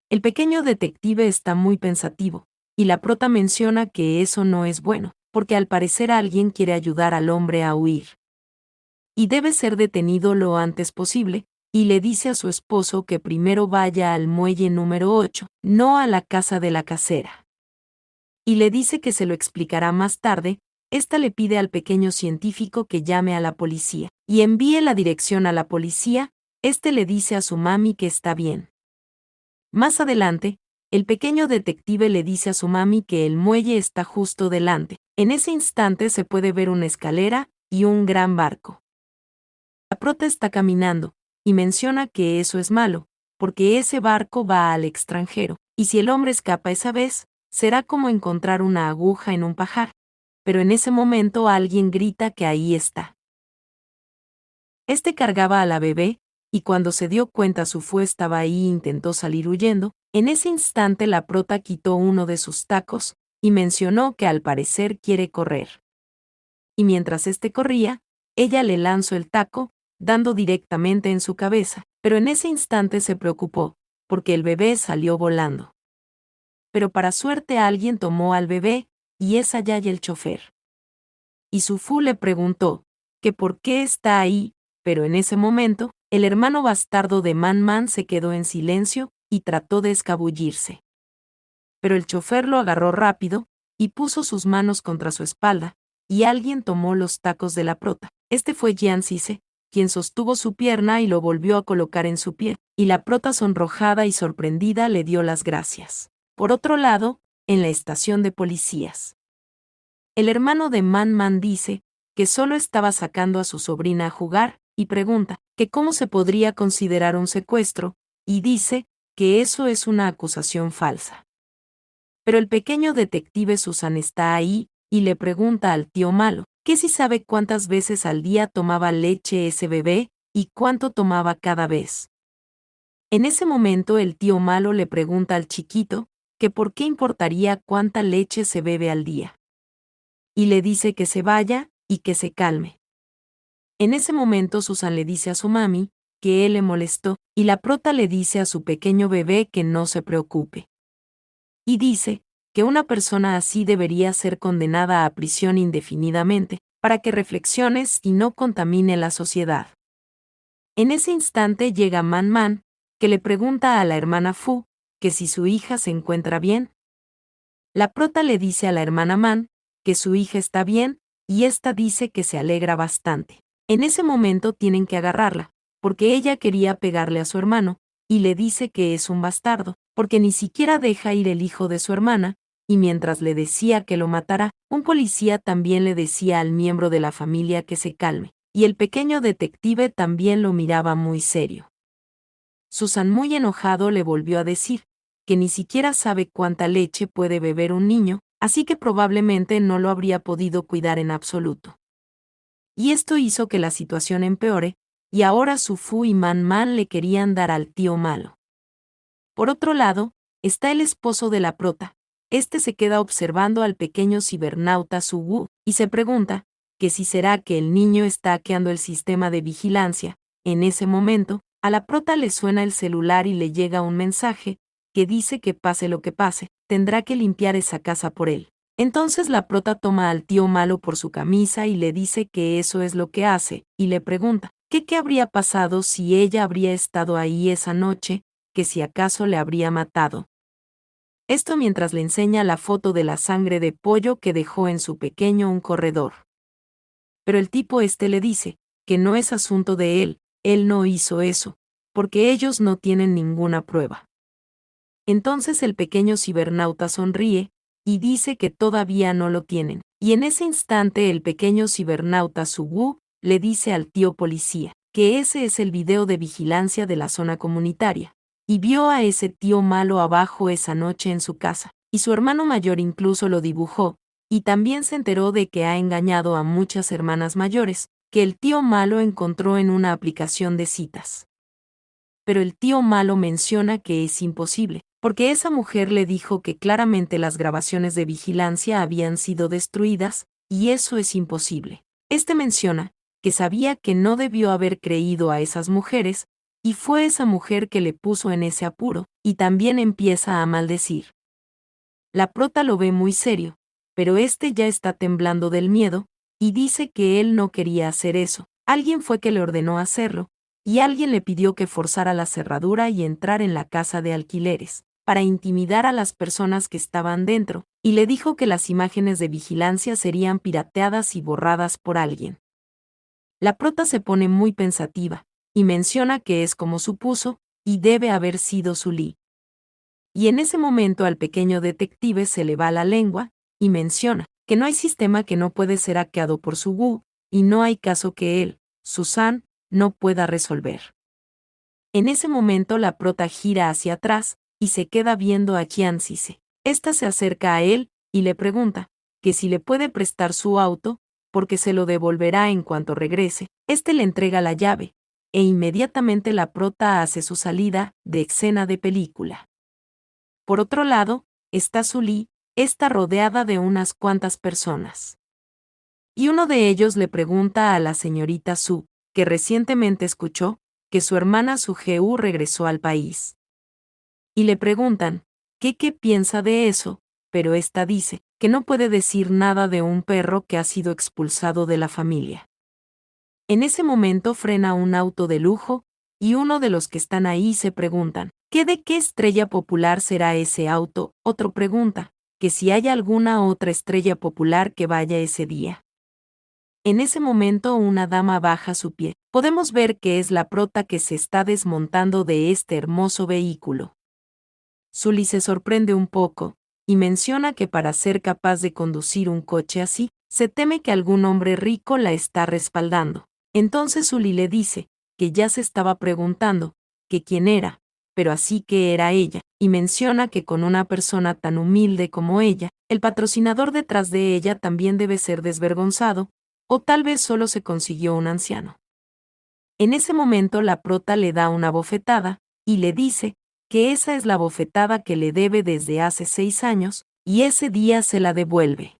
El pequeño detective está muy pensativo, y la prota menciona que eso no es bueno, porque al parecer alguien quiere ayudar al hombre a huir. Y debe ser detenido lo antes posible, y le dice a su esposo que primero vaya al muelle número 8, no a la casa de la casera. Y le dice que se lo explicará más tarde. Esta le pide al pequeño científico que llame a la policía, y envíe la dirección a la policía. Este le dice a su mami que está bien. Más adelante, el pequeño detective le dice a su mami que el muelle está justo delante. En ese instante se puede ver una escalera y un gran barco. La prota está caminando, y menciona que eso es malo, porque ese barco va al extranjero, y si el hombre escapa esa vez, será como encontrar una aguja en un pajar. Pero en ese momento alguien grita que ahí está. Este cargaba a la bebé, y cuando se dio cuenta su fu estaba ahí e intentó salir huyendo, en ese instante la prota quitó uno de sus tacos, y mencionó que al parecer quiere correr. Y mientras este corría, ella le lanzó el taco, dando directamente en su cabeza, pero en ese instante se preocupó, porque el bebé salió volando. Pero para suerte alguien tomó al bebé, y es allá y el chofer. Y su fu le preguntó, que por qué está ahí, pero en ese momento, el hermano bastardo de Man Man se quedó en silencio, y trató de escabullirse. Pero el chofer lo agarró rápido, y puso sus manos contra su espalda, y alguien tomó los tacos de la prota. Este fue Jian Cise, quien sostuvo su pierna y lo volvió a colocar en su pie, y la prota sonrojada y sorprendida le dio las gracias. Por otro lado, en la estación de policías. El hermano de Man Man dice que solo estaba sacando a su sobrina a jugar, y pregunta que cómo se podría considerar un secuestro, y dice que eso es una acusación falsa. Pero el pequeño detective Susan está ahí, y le pregunta al tío malo, que si sabe cuántas veces al día tomaba leche ese bebé, y cuánto tomaba cada vez. En ese momento el tío malo le pregunta al chiquito, que por qué importaría cuánta leche se bebe al día. Y le dice que se vaya, y que se calme. En ese momento Susan le dice a su mami, que él le molestó, y la prota le dice a su pequeño bebé que no se preocupe. Y dice que una persona así debería ser condenada a prisión indefinidamente, para que reflexiones y no contamine la sociedad. En ese instante llega Man Man, que le pregunta a la hermana Fu, que si su hija se encuentra bien. La prota le dice a la hermana Man, que su hija está bien, y ésta dice que se alegra bastante. En ese momento tienen que agarrarla, porque ella quería pegarle a su hermano, y le dice que es un bastardo, porque ni siquiera deja ir el hijo de su hermana, y mientras le decía que lo matará, un policía también le decía al miembro de la familia que se calme, y el pequeño detective también lo miraba muy serio. Susan, muy enojado, le volvió a decir que ni siquiera sabe cuánta leche puede beber un niño, así que probablemente no lo habría podido cuidar en absoluto. Y esto hizo que la situación empeore, y ahora Su Fu y Man Man le querían dar al tío malo. Por otro lado, está el esposo de la prota. Este se queda observando al pequeño cibernauta Su Wu, y se pregunta que si será que el niño está hackeando el sistema de vigilancia. En ese momento, a la prota le suena el celular y le llega un mensaje, que dice que pase lo que pase, tendrá que limpiar esa casa por él. Entonces la prota toma al tío malo por su camisa y le dice que eso es lo que hace, y le pregunta, que qué habría pasado si ella habría estado ahí esa noche, que si acaso le habría matado. Esto mientras le enseña la foto de la sangre de pollo que dejó en su pequeño un corredor. Pero el tipo le dice, que no es asunto de él no hizo eso, porque ellos no tienen ninguna prueba. Entonces el pequeño cibernauta sonríe, y dice que todavía no lo tienen, y en ese instante el pequeño cibernauta Sugu le dice al tío policía, que ese es el video de vigilancia de la zona comunitaria, y vio a ese tío malo abajo esa noche en su casa, y su hermano mayor incluso lo dibujó, y también se enteró de que ha engañado a muchas hermanas mayores, que el tío malo encontró en una aplicación de citas. Pero el tío malo menciona que es imposible, porque esa mujer le dijo que claramente las grabaciones de vigilancia habían sido destruidas, y eso es imposible. Menciona que sabía que no debió haber creído a esas mujeres, y fue esa mujer que le puso en ese apuro, y también empieza a maldecir. La prota lo ve muy serio, pero ya está temblando del miedo, y dice que él no quería hacer eso. Alguien fue que le ordenó hacerlo, y alguien le pidió que forzara la cerradura y entrar en la casa de alquileres, para intimidar a las personas que estaban dentro, y le dijo que las imágenes de vigilancia serían pirateadas y borradas por alguien. La prota se pone muy pensativa, y menciona que es como supuso, y debe haber sido Sully. Y en ese momento al pequeño detective se le va la lengua, y menciona que no hay sistema que no puede ser hackeado por Su Wu, y no hay caso que él, Susan, no pueda resolver. En ese momento la prota gira hacia atrás y se queda viendo a Qianzise. Esta se acerca a él y le pregunta que si le puede prestar su auto, porque se lo devolverá en cuanto regrese. Este le entrega la llave, e inmediatamente la prota hace su salida de escena de película. Por otro lado, está Sully, está rodeada de unas cuantas personas. Y uno de ellos le pregunta a la señorita Su, que recientemente escuchó, que su hermana Sugeu regresó al país. Y le preguntan, ¿qué piensa de eso? Pero ésta dice, que no puede decir nada de un perro que ha sido expulsado de la familia. En ese momento frena un auto de lujo, y uno de los que están ahí se preguntan, de qué estrella popular será ese auto? Otro pregunta, que si hay alguna otra estrella popular que vaya ese día. En ese momento una dama baja su pie. Podemos ver que es la prota que se está desmontando de este hermoso vehículo. Sully se sorprende un poco, y menciona que para ser capaz de conducir un coche así, se teme que algún hombre rico la está respaldando. Entonces Sully le dice, que ya se estaba preguntando, que quién era, pero así que era ella, y menciona que con una persona tan humilde como ella, el patrocinador detrás de ella también debe ser desvergonzado, o tal vez solo se consiguió un anciano. En ese momento la prota le da una bofetada, y le dice, que esa es la bofetada que le debe desde hace 6 años, y ese día se la devuelve.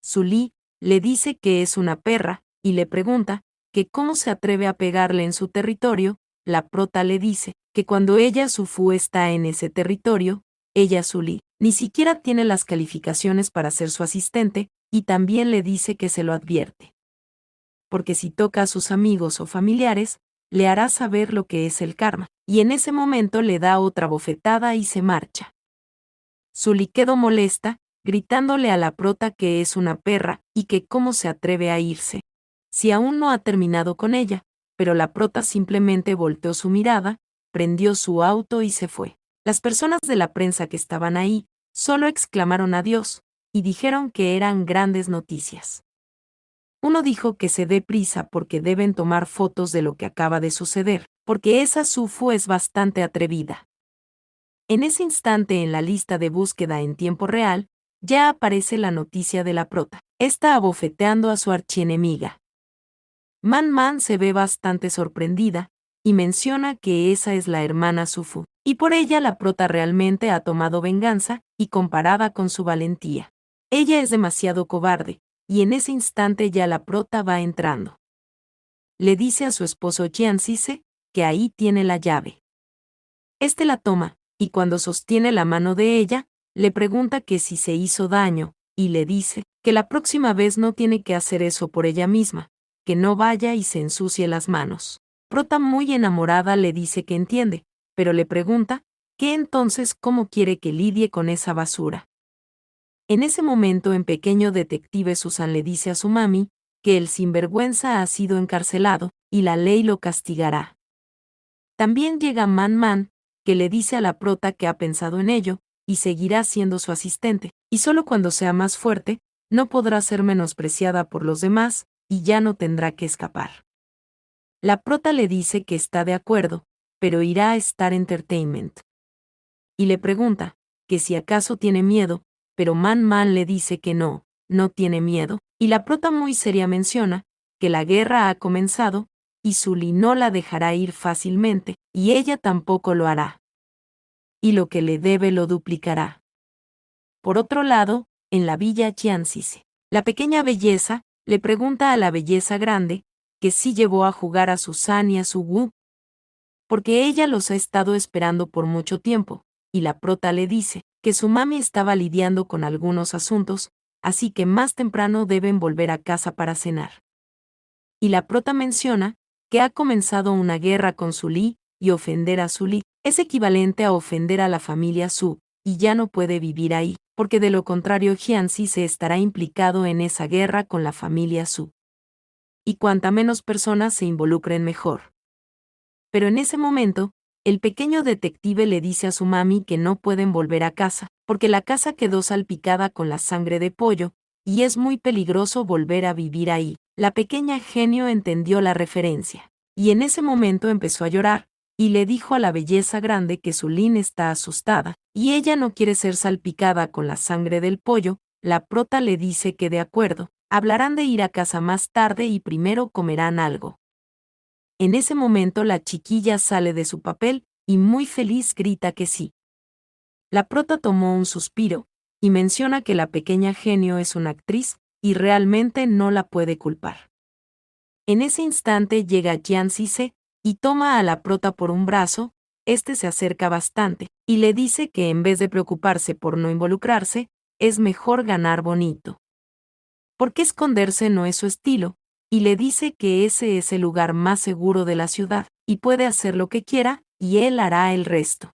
Sully le dice que es una perra, y le pregunta, que cómo se atreve a pegarle en su territorio. La prota le dice, que cuando ella Sufu está en ese territorio, ella Sully, ni siquiera tiene las calificaciones para ser su asistente, y también le dice que se lo advierte. Porque si toca a sus amigos o familiares, le hará saber lo que es el karma, y en ese momento le da otra bofetada y se marcha. Sully quedó molesta, gritándole a la prota que es una perra y que cómo se atreve a irse, si aún no ha terminado con ella, pero la prota simplemente volteó su mirada, prendió su auto y se fue. Las personas de la prensa que estaban ahí solo exclamaron adiós y dijeron que eran grandes noticias. Uno dijo que se dé prisa porque deben tomar fotos de lo que acaba de suceder, porque esa Sufu es bastante atrevida. En ese instante en la lista de búsqueda en tiempo real, ya aparece la noticia de la prota. Está abofeteando a su archienemiga. Man Man se ve bastante sorprendida, y menciona que esa es la hermana Sufu, y por ella la prota realmente ha tomado venganza, y comparada con su valentía. Ella es demasiado cobarde, y en ese instante ya la prota va entrando. Le dice a su esposo Qianzise, que ahí tiene la llave. Este la toma, y cuando sostiene la mano de ella, le pregunta que si se hizo daño, y le dice que la próxima vez no tiene que hacer eso por ella misma, que no vaya y se ensucie las manos. Prota muy enamorada le dice que entiende, pero le pregunta, que entonces cómo quiere que lidie con esa basura. En ese momento en Pequeño Detective Susan le dice a su mami, que el sinvergüenza ha sido encarcelado, y la ley lo castigará. También llega Man Man, que le dice a la prota que ha pensado en ello, y seguirá siendo su asistente, y solo cuando sea más fuerte, no podrá ser menospreciada por los demás, y ya no tendrá que escapar. La prota le dice que está de acuerdo, pero irá a Star Entertainment. Y le pregunta, que si acaso tiene miedo, pero Man Man le dice que no tiene miedo, y la prota muy seria menciona, que la guerra ha comenzado, y Sully no la dejará ir fácilmente, y ella tampoco lo hará. Y lo que le debe lo duplicará. Por otro lado, en la villa Qianzise, la pequeña belleza le pregunta a la belleza grande, que sí llevó a jugar a Susan y a Su Wu, porque ella los ha estado esperando por mucho tiempo, y la prota le dice, que su mami estaba lidiando con algunos asuntos, así que más temprano deben volver a casa para cenar. Y la prota menciona, que ha comenzado una guerra con Sully, y ofender a Sully es equivalente a ofender a la familia Su, y ya no puede vivir ahí, porque de lo contrario Jianxi se estará implicado en esa guerra con la familia Su. Y cuanta menos personas se involucren mejor. Pero en ese momento, el pequeño detective le dice a su mami que no pueden volver a casa, porque la casa quedó salpicada con la sangre de pollo, y es muy peligroso volver a vivir ahí. La pequeña genio entendió la referencia. y en ese momento empezó a llorar, y le dijo a la belleza grande que Sulín está asustada, y ella no quiere ser salpicada con la sangre del pollo. La prota le dice que de acuerdo, hablarán de ir a casa más tarde y primero comerán algo. En ese momento la chiquilla sale de su papel, y muy feliz grita que sí. La prota tomó un suspiro, y menciona que la pequeña genio es una actriz, y realmente no la puede culpar. En ese instante llega Jian Cise, y toma a la prota por un brazo. Este se acerca bastante, y le dice que en vez de preocuparse por no involucrarse, es mejor ganar bonito. Porque esconderse no es su estilo, y le dice que ese es el lugar más seguro de la ciudad, y puede hacer lo que quiera, y él hará el resto.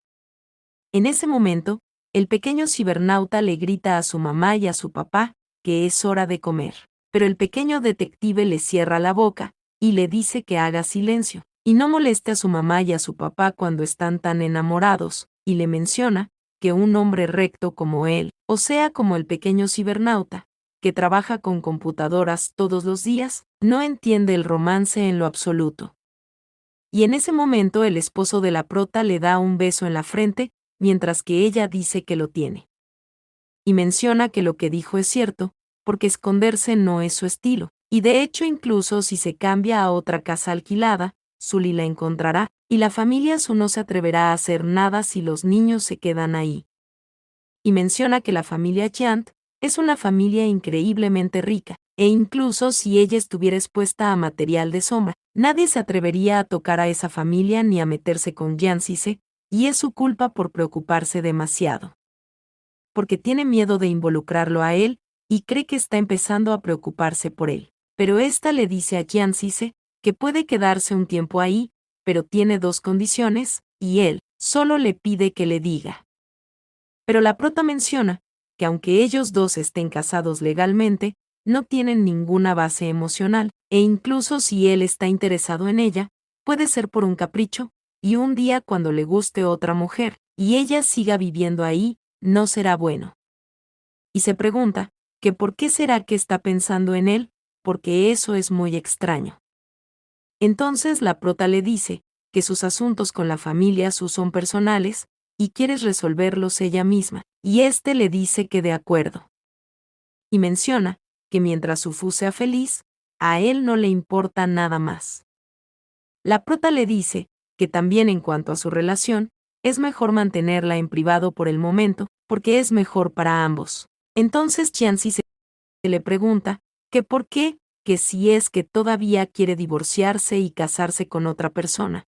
En ese momento, el pequeño cibernauta le grita a su mamá y a su papá que es hora de comer, pero el pequeño detective le cierra la boca y le dice que haga silencio, y no moleste a su mamá y a su papá cuando están tan enamorados, y le menciona que un hombre recto como él, o sea como el pequeño cibernauta, que trabaja con computadoras todos los días, no entiende el romance en lo absoluto. Y en ese momento el esposo de la prota le da un beso en la frente, mientras que ella dice que lo tiene. Y menciona que lo que dijo es cierto, porque esconderse no es su estilo, y de hecho incluso si se cambia a otra casa alquilada, Sully la encontrará, y la familia Su no se atreverá a hacer nada si los niños se quedan ahí. Y menciona que la familia Chiant es una familia increíblemente rica, e incluso si ella estuviera expuesta a material de sombra, nadie se atrevería a tocar a esa familia ni a meterse con Jian Cise, y es su culpa por preocuparse demasiado. Porque tiene miedo de involucrarlo a él, y cree que está empezando a preocuparse por él. Pero ésta le dice a Jian Cise que puede quedarse un tiempo ahí, pero tiene dos condiciones, y él solo le pide que le diga. Pero la prota menciona que aunque ellos dos estén casados legalmente, no tienen ninguna base emocional, e incluso si él está interesado en ella, puede ser por un capricho, y un día cuando le guste otra mujer, y ella siga viviendo ahí, no será bueno. Y se pregunta, que por qué será que está pensando en él, porque eso es muy extraño. Entonces la prota le dice que sus asuntos con la familia Su son personales, y quiere resolverlos ella misma, y éste le dice que de acuerdo. Y menciona que mientras Su Fu sea feliz, a él no le importa nada más. La prota le dice que también en cuanto a su relación, es mejor mantenerla en privado por el momento, porque es mejor para ambos. Entonces Jianxi se le pregunta que por qué, que si es que todavía quiere divorciarse y casarse con otra persona.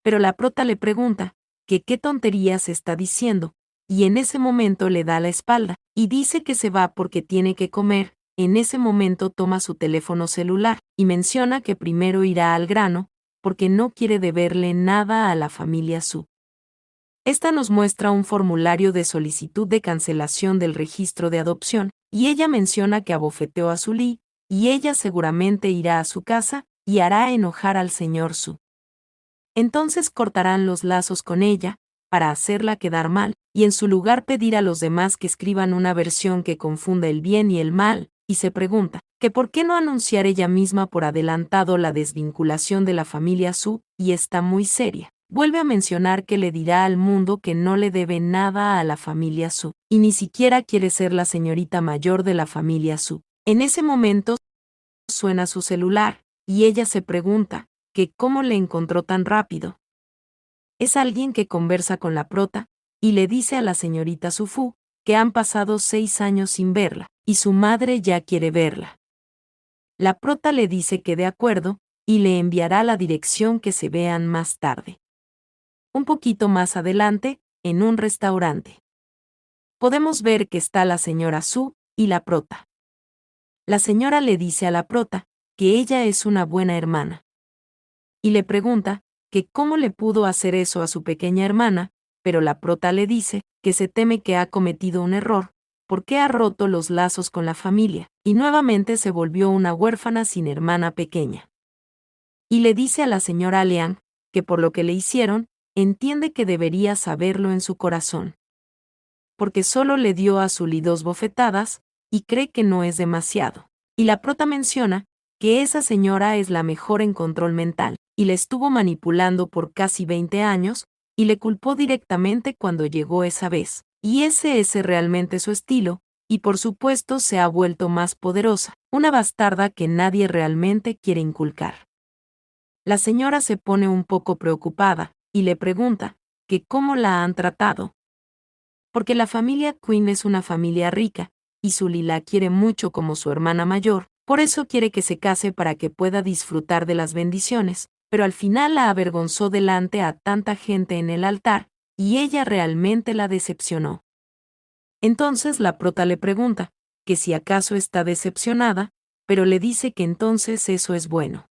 Pero la prota le pregunta que qué tonterías está diciendo, y en ese momento le da la espalda, y dice que se va porque tiene que comer. En ese momento toma su teléfono celular, y menciona que primero irá al grano, porque no quiere deberle nada a la familia Su. Esta nos muestra un formulario de solicitud de cancelación del registro de adopción, y ella menciona que abofeteó a Sully, y ella seguramente irá a su casa, y hará enojar al señor Su. Entonces cortarán los lazos con ella, para hacerla quedar mal, y en su lugar pedir a los demás que escriban una versión que confunda el bien y el mal, y se pregunta, que por qué no anunciar ella misma por adelantado la desvinculación de la familia Su, y está muy seria. Vuelve a mencionar que le dirá al mundo que no le debe nada a la familia Su, y ni siquiera quiere ser la señorita mayor de la familia Su. En ese momento suena su celular, y ella se pregunta, que cómo le encontró tan rápido. Es alguien que conversa con la prota, y le dice a la señorita Su Fu que han pasado 6 años sin verla, y su madre ya quiere verla. La prota le dice que de acuerdo, y le enviará la dirección que se vean más tarde. Un poquito más adelante, en un restaurante. Podemos ver que está la señora Su y la prota. La señora le dice a la prota que ella es una buena hermana. Y le pregunta que cómo le pudo hacer eso a su pequeña hermana, pero la prota le dice que se teme que ha cometido un error, porque ha roto los lazos con la familia, y nuevamente se volvió una huérfana sin hermana pequeña. Y le dice a la señora Liang que por lo que le hicieron, entiende que debería saberlo en su corazón. Porque solo le dio a Sully 2 bofetadas, y cree que no es demasiado. Y la prota menciona que esa señora es la mejor en control mental, y le estuvo manipulando por casi 20 años, y le culpó directamente cuando llegó esa vez. Y ese es realmente su estilo, y por supuesto se ha vuelto más poderosa, una bastarda que nadie realmente quiere inculcar. La señora se pone un poco preocupada, y le pregunta, que cómo la han tratado. Porque la familia Quinn es una familia rica, y Sully la quiere mucho como su hermana mayor, por eso quiere que se case para que pueda disfrutar de las bendiciones, pero al final la avergonzó delante a tanta gente en el altar, y ella realmente la decepcionó. Entonces la prota le pregunta, que si acaso está decepcionada, pero le dice que entonces eso es bueno.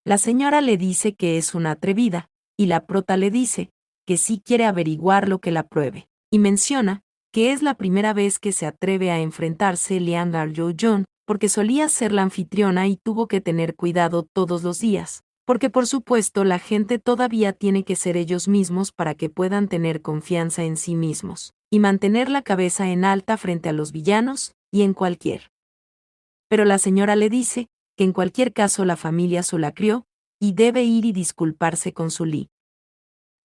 La señora le dice que es una atrevida, y la prota le dice, que sí quiere averiguar lo que la pruebe, y menciona, que es la primera vez que se atreve a enfrentarse Liang Ar-Yo-Jun, porque solía ser la anfitriona y tuvo que tener cuidado todos los días, porque por supuesto la gente todavía tiene que ser ellos mismos para que puedan tener confianza en sí mismos, y mantener la cabeza en alta frente a los villanos, y en cualquier. Pero la señora le dice, que en cualquier caso la familia Su la crió, y debe ir y disculparse con Sully.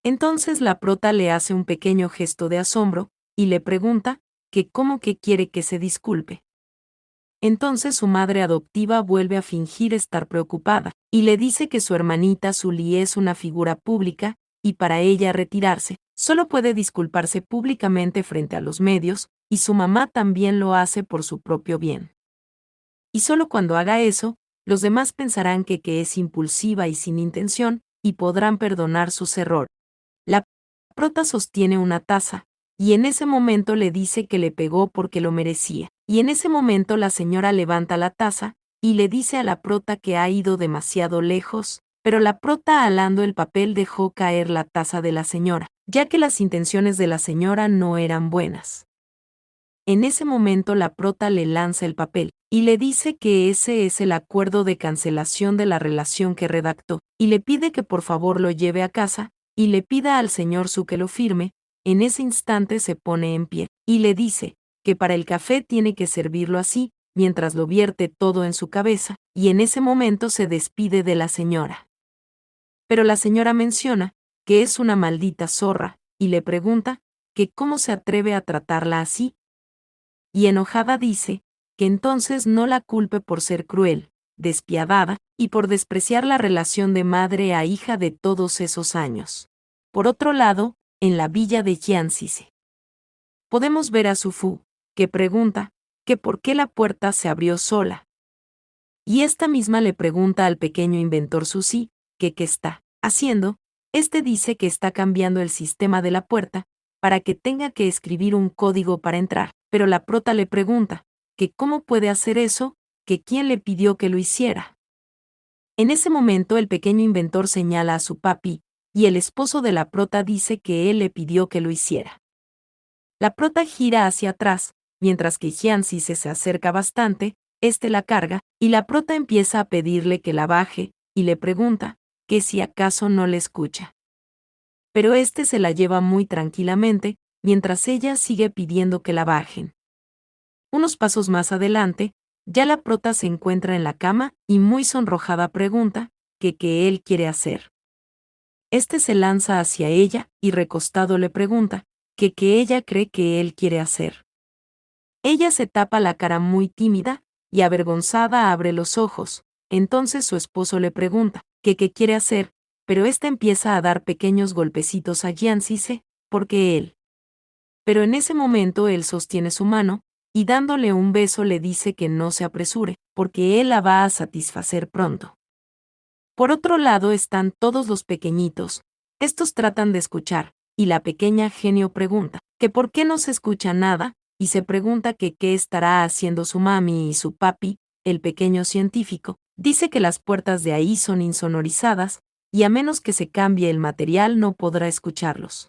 Entonces la prota le hace un pequeño gesto de asombro, y le pregunta, que cómo que quiere que se disculpe. Entonces su madre adoptiva vuelve a fingir estar preocupada, y le dice que su hermanita Sully es una figura pública, y para ella retirarse, solo puede disculparse públicamente frente a los medios, y su mamá también lo hace por su propio bien. Y solo cuando haga eso, los demás pensarán que es impulsiva y sin intención, y podrán perdonar sus errores. La prota sostiene una taza, y en ese momento le dice que le pegó porque lo merecía. Y en ese momento la señora levanta la taza, y le dice a la prota que ha ido demasiado lejos, pero la prota alando el papel dejó caer la taza de la señora, ya que las intenciones de la señora no eran buenas. En ese momento la prota le lanza el papel, y le dice que ese es el acuerdo de cancelación de la relación que redactó, y le pide que por favor lo lleve a casa, y le pida al señor Su que lo firme. En ese instante se pone en pie, y le dice, que para el café tiene que servirlo así, mientras lo vierte todo en su cabeza, y en ese momento se despide de la señora. Pero la señora menciona, que es una maldita zorra, y le pregunta, que cómo se atreve a tratarla así, y enojada dice, que entonces no la culpe por ser cruel, despiadada, y por despreciar la relación de madre a hija de todos esos años. Por otro lado, en la villa de Jiansise, podemos ver a Su Fu, que pregunta, que por qué la puerta se abrió sola. Y esta misma le pregunta al pequeño inventor Susi, que qué está haciendo. Este dice que está cambiando el sistema de la puerta, para que tenga que escribir un código para entrar, pero la prota le pregunta, que cómo puede hacer eso, que quién le pidió que lo hiciera. En ese momento el pequeño inventor señala a su papi, y el esposo de la prota dice que él le pidió que lo hiciera. La prota gira hacia atrás, mientras que Jianxi se acerca bastante, la carga, y la prota empieza a pedirle que la baje, y le pregunta, que si acaso no le escucha. Pero se la lleva muy tranquilamente, mientras ella sigue pidiendo que la bajen. Unos pasos más adelante, ya la prota se encuentra en la cama, y muy sonrojada pregunta, que qué él quiere hacer. Se lanza hacia ella, y recostado le pregunta, que qué ella cree que él quiere hacer. Ella se tapa la cara muy tímida, y avergonzada abre los ojos. Entonces su esposo le pregunta, que qué quiere hacer, pero empieza a dar pequeños golpecitos a Jiansise, porque él. Pero en ese momento él sostiene su mano, y dándole un beso le dice que no se apresure, porque él la va a satisfacer pronto. Por otro lado están todos los pequeñitos. Estos tratan de escuchar, y la pequeña genio pregunta, que por qué no se escucha nada, y se pregunta que qué estará haciendo su mami y su papi. El pequeño científico dice que las puertas de ahí son insonorizadas, y a menos que se cambie el material no podrá escucharlos.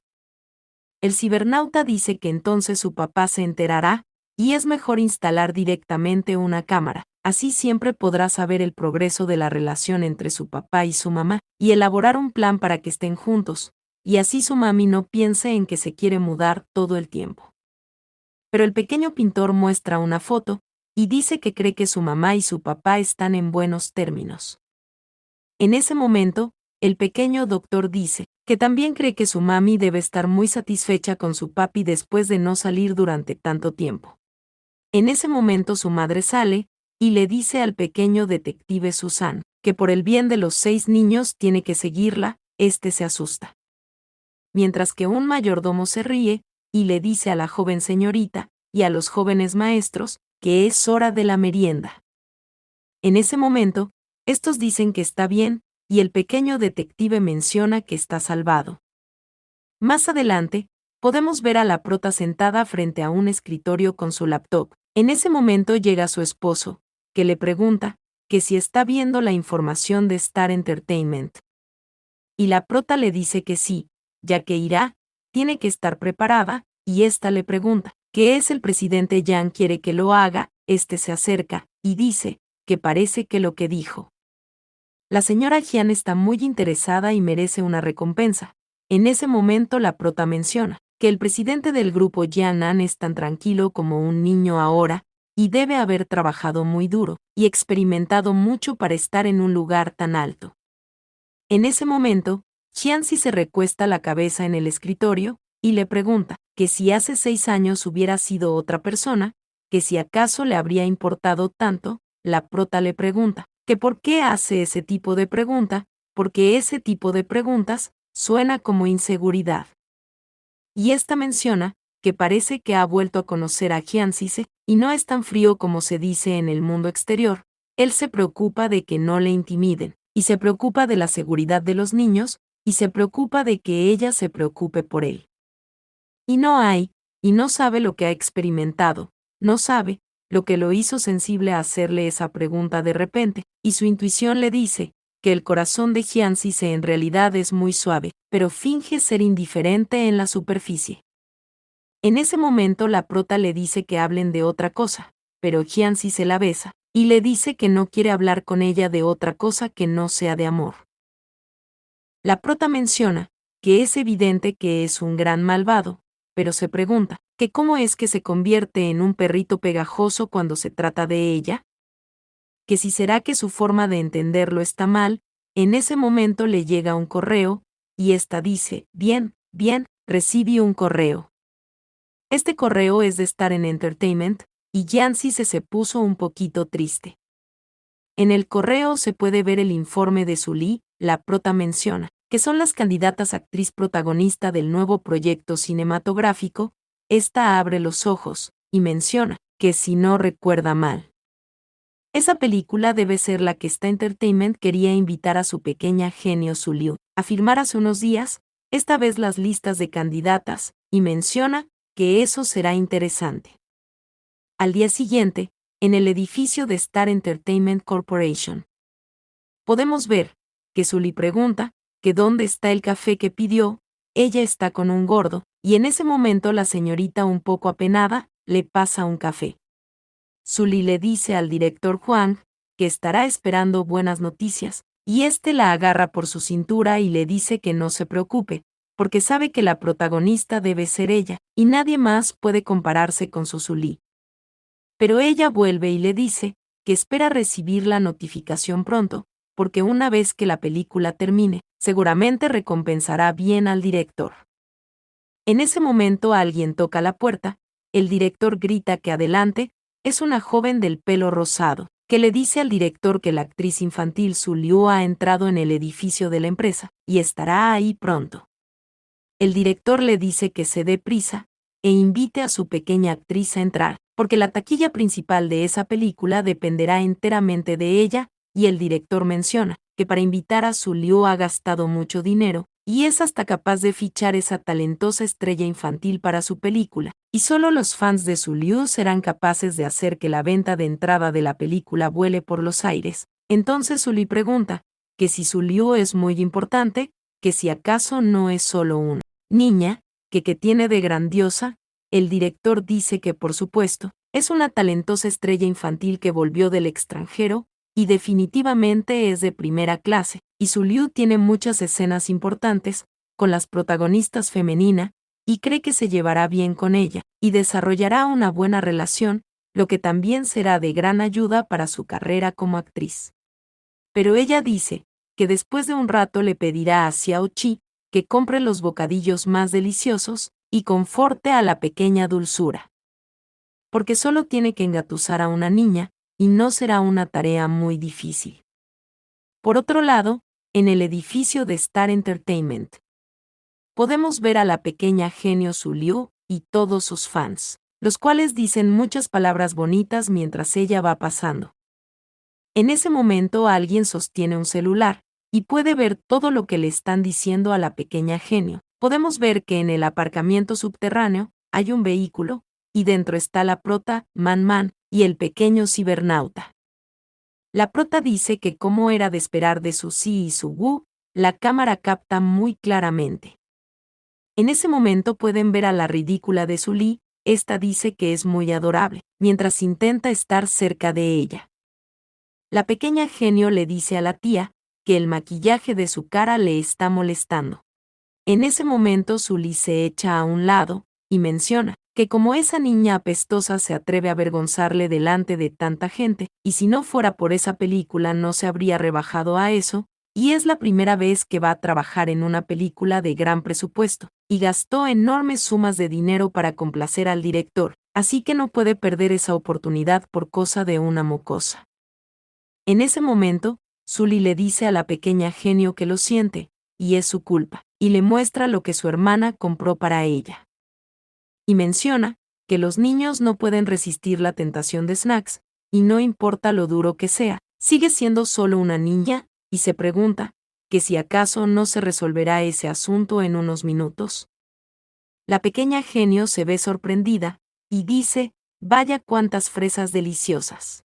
El cibernauta dice que entonces su papá se enterará, y es mejor instalar directamente una cámara, así siempre podrá saber el progreso de la relación entre su papá y su mamá, y elaborar un plan para que estén juntos, y así su mami no piense en que se quiere mudar todo el tiempo. Pero el pequeño pintor muestra una foto, y dice que cree que su mamá y su papá están en buenos términos. En ese momento, el pequeño doctor dice que también cree que su mami debe estar muy satisfecha con su papi después de no salir durante tanto tiempo. En ese momento su madre sale y le dice al pequeño detective Susan que por el bien de los 6 niños tiene que seguirla. Este se asusta. Mientras que un mayordomo se ríe y le dice a la joven señorita y a los jóvenes maestros que es hora de la merienda. En ese momento, estos dicen que está bien, y el pequeño detective menciona que está salvado. Más adelante, podemos ver a la prota sentada frente a un escritorio con su laptop. En ese momento llega su esposo, que le pregunta que si está viendo la información de Star Entertainment. Y la prota le dice que sí, ya que irá, tiene que estar preparada, y ésta le pregunta ¿qué es el presidente Yang quiere que lo haga? Este se acerca, y dice que parece que lo que dijo. La señora Jian está muy interesada y merece una recompensa. En ese momento la prota menciona que el presidente del grupo Jianan es tan tranquilo como un niño ahora, y debe haber trabajado muy duro y experimentado mucho para estar en un lugar tan alto. En ese momento, Xianxi se recuesta la cabeza en el escritorio y le pregunta que si hace 6 años hubiera sido otra persona, que si acaso le habría importado tanto. La prota le pregunta que por qué hace ese tipo de pregunta, porque ese tipo de preguntas suena como inseguridad. Y esta menciona que parece que ha vuelto a conocer a Jianxi y no es tan frío como se dice en el mundo exterior. Él se preocupa de que no le intimiden, y se preocupa de la seguridad de los niños, y se preocupa de que ella se preocupe por él. Y no sabe lo que ha experimentado, no sabe lo que lo hizo sensible a hacerle esa pregunta de repente, y su intuición le dice que el corazón de Jianxi en realidad es muy suave, pero finge ser indiferente en la superficie. En ese momento la prota le dice que hablen de otra cosa, pero Jianxi se la besa, y le dice que no quiere hablar con ella de otra cosa que no sea de amor. La prota menciona que es evidente que es un gran malvado, pero se pregunta que cómo es que se convierte en un perrito pegajoso cuando se trata de ella. Que si será que su forma de entenderlo está mal. En ese momento le llega un correo, y ésta dice, bien, recibí un correo. Este correo es de Star Entertainment, y Jianxi se puso un poquito triste. En el correo se puede ver el informe de Sully. La prota menciona que son las candidatas a actriz protagonista del nuevo proyecto cinematográfico. Esta abre los ojos, y menciona que si no recuerda mal, esa película debe ser la que Star Entertainment quería invitar a su pequeña genio Sully a filmar hace unos días, esta vez las listas de candidatas, y menciona que eso será interesante. Al día siguiente, en el edificio de Star Entertainment Corporation, podemos ver que Sully pregunta que dónde está el café que pidió. Ella está con un gordo, y en ese momento la señorita, un poco apenada, le pasa un café. Sully le dice al director Huang que estará esperando buenas noticias, y este la agarra por su cintura y le dice que no se preocupe, porque sabe que la protagonista debe ser ella, y nadie más puede compararse con su Sully. Pero ella vuelve y le dice que espera recibir la notificación pronto, porque una vez que la película termine, seguramente recompensará bien al director. En ese momento alguien toca la puerta, el director grita que adelante. Es una joven del pelo rosado, que le dice al director que la actriz infantil Su Liu ha entrado en el edificio de la empresa, y estará ahí pronto. El director le dice que se dé prisa, e invite a su pequeña actriz a entrar, porque la taquilla principal de esa película dependerá enteramente de ella, y el director menciona que para invitar a Su Liu ha gastado mucho dinero, y es hasta capaz de fichar esa talentosa estrella infantil para su película, y solo los fans de Su Liu serán capaces de hacer que la venta de entrada de la película vuele por los aires. Entonces Sully pregunta que si Su Liu es muy importante, que si acaso no es solo una niña, que tiene de grandiosa. El director dice que por supuesto, es una talentosa estrella infantil que volvió del extranjero, y definitivamente es de primera clase, y Su Liu tiene muchas escenas importantes con las protagonistas femenina, y cree que se llevará bien con ella, y desarrollará una buena relación, lo que también será de gran ayuda para su carrera como actriz. Pero ella dice que después de un rato le pedirá a Xiao Qi que compre los bocadillos más deliciosos y conforte a la pequeña Dulzura. Porque solo tiene que engatusar a una niña, y no será una tarea muy difícil. Por otro lado, en el edificio de Star Entertainment, podemos ver a la pequeña genio Su Liu y todos sus fans, los cuales dicen muchas palabras bonitas mientras ella va pasando. En ese momento alguien sostiene un celular, y puede ver todo lo que le están diciendo a la pequeña genio. Podemos ver que en el aparcamiento subterráneo hay un vehículo, y dentro está la prota, Man Man, y el pequeño cibernauta. La prota dice que como era de esperar de su Si y su Wu, la cámara capta muy claramente. En ese momento pueden ver a la ridícula de Su Li, esta dice que es muy adorable, mientras intenta estar cerca de ella. La pequeña genio le dice a la tía que el maquillaje de su cara le está molestando. En ese momento Su Li se echa a un lado, y menciona que como esa niña apestosa se atreve a avergonzarle delante de tanta gente, y si no fuera por esa película no se habría rebajado a eso, y es la primera vez que va a trabajar en una película de gran presupuesto, y gastó enormes sumas de dinero para complacer al director, así que no puede perder esa oportunidad por cosa de una mocosa. En ese momento, Sully le dice a la pequeña genio que lo siente, y es su culpa, y le muestra lo que su hermana compró para ella. Y menciona que los niños no pueden resistir la tentación de snacks, y no importa lo duro que sea, sigue siendo solo una niña, y se pregunta que si acaso no se resolverá ese asunto en unos minutos. La pequeña genio se ve sorprendida, y dice, vaya cuántas fresas deliciosas.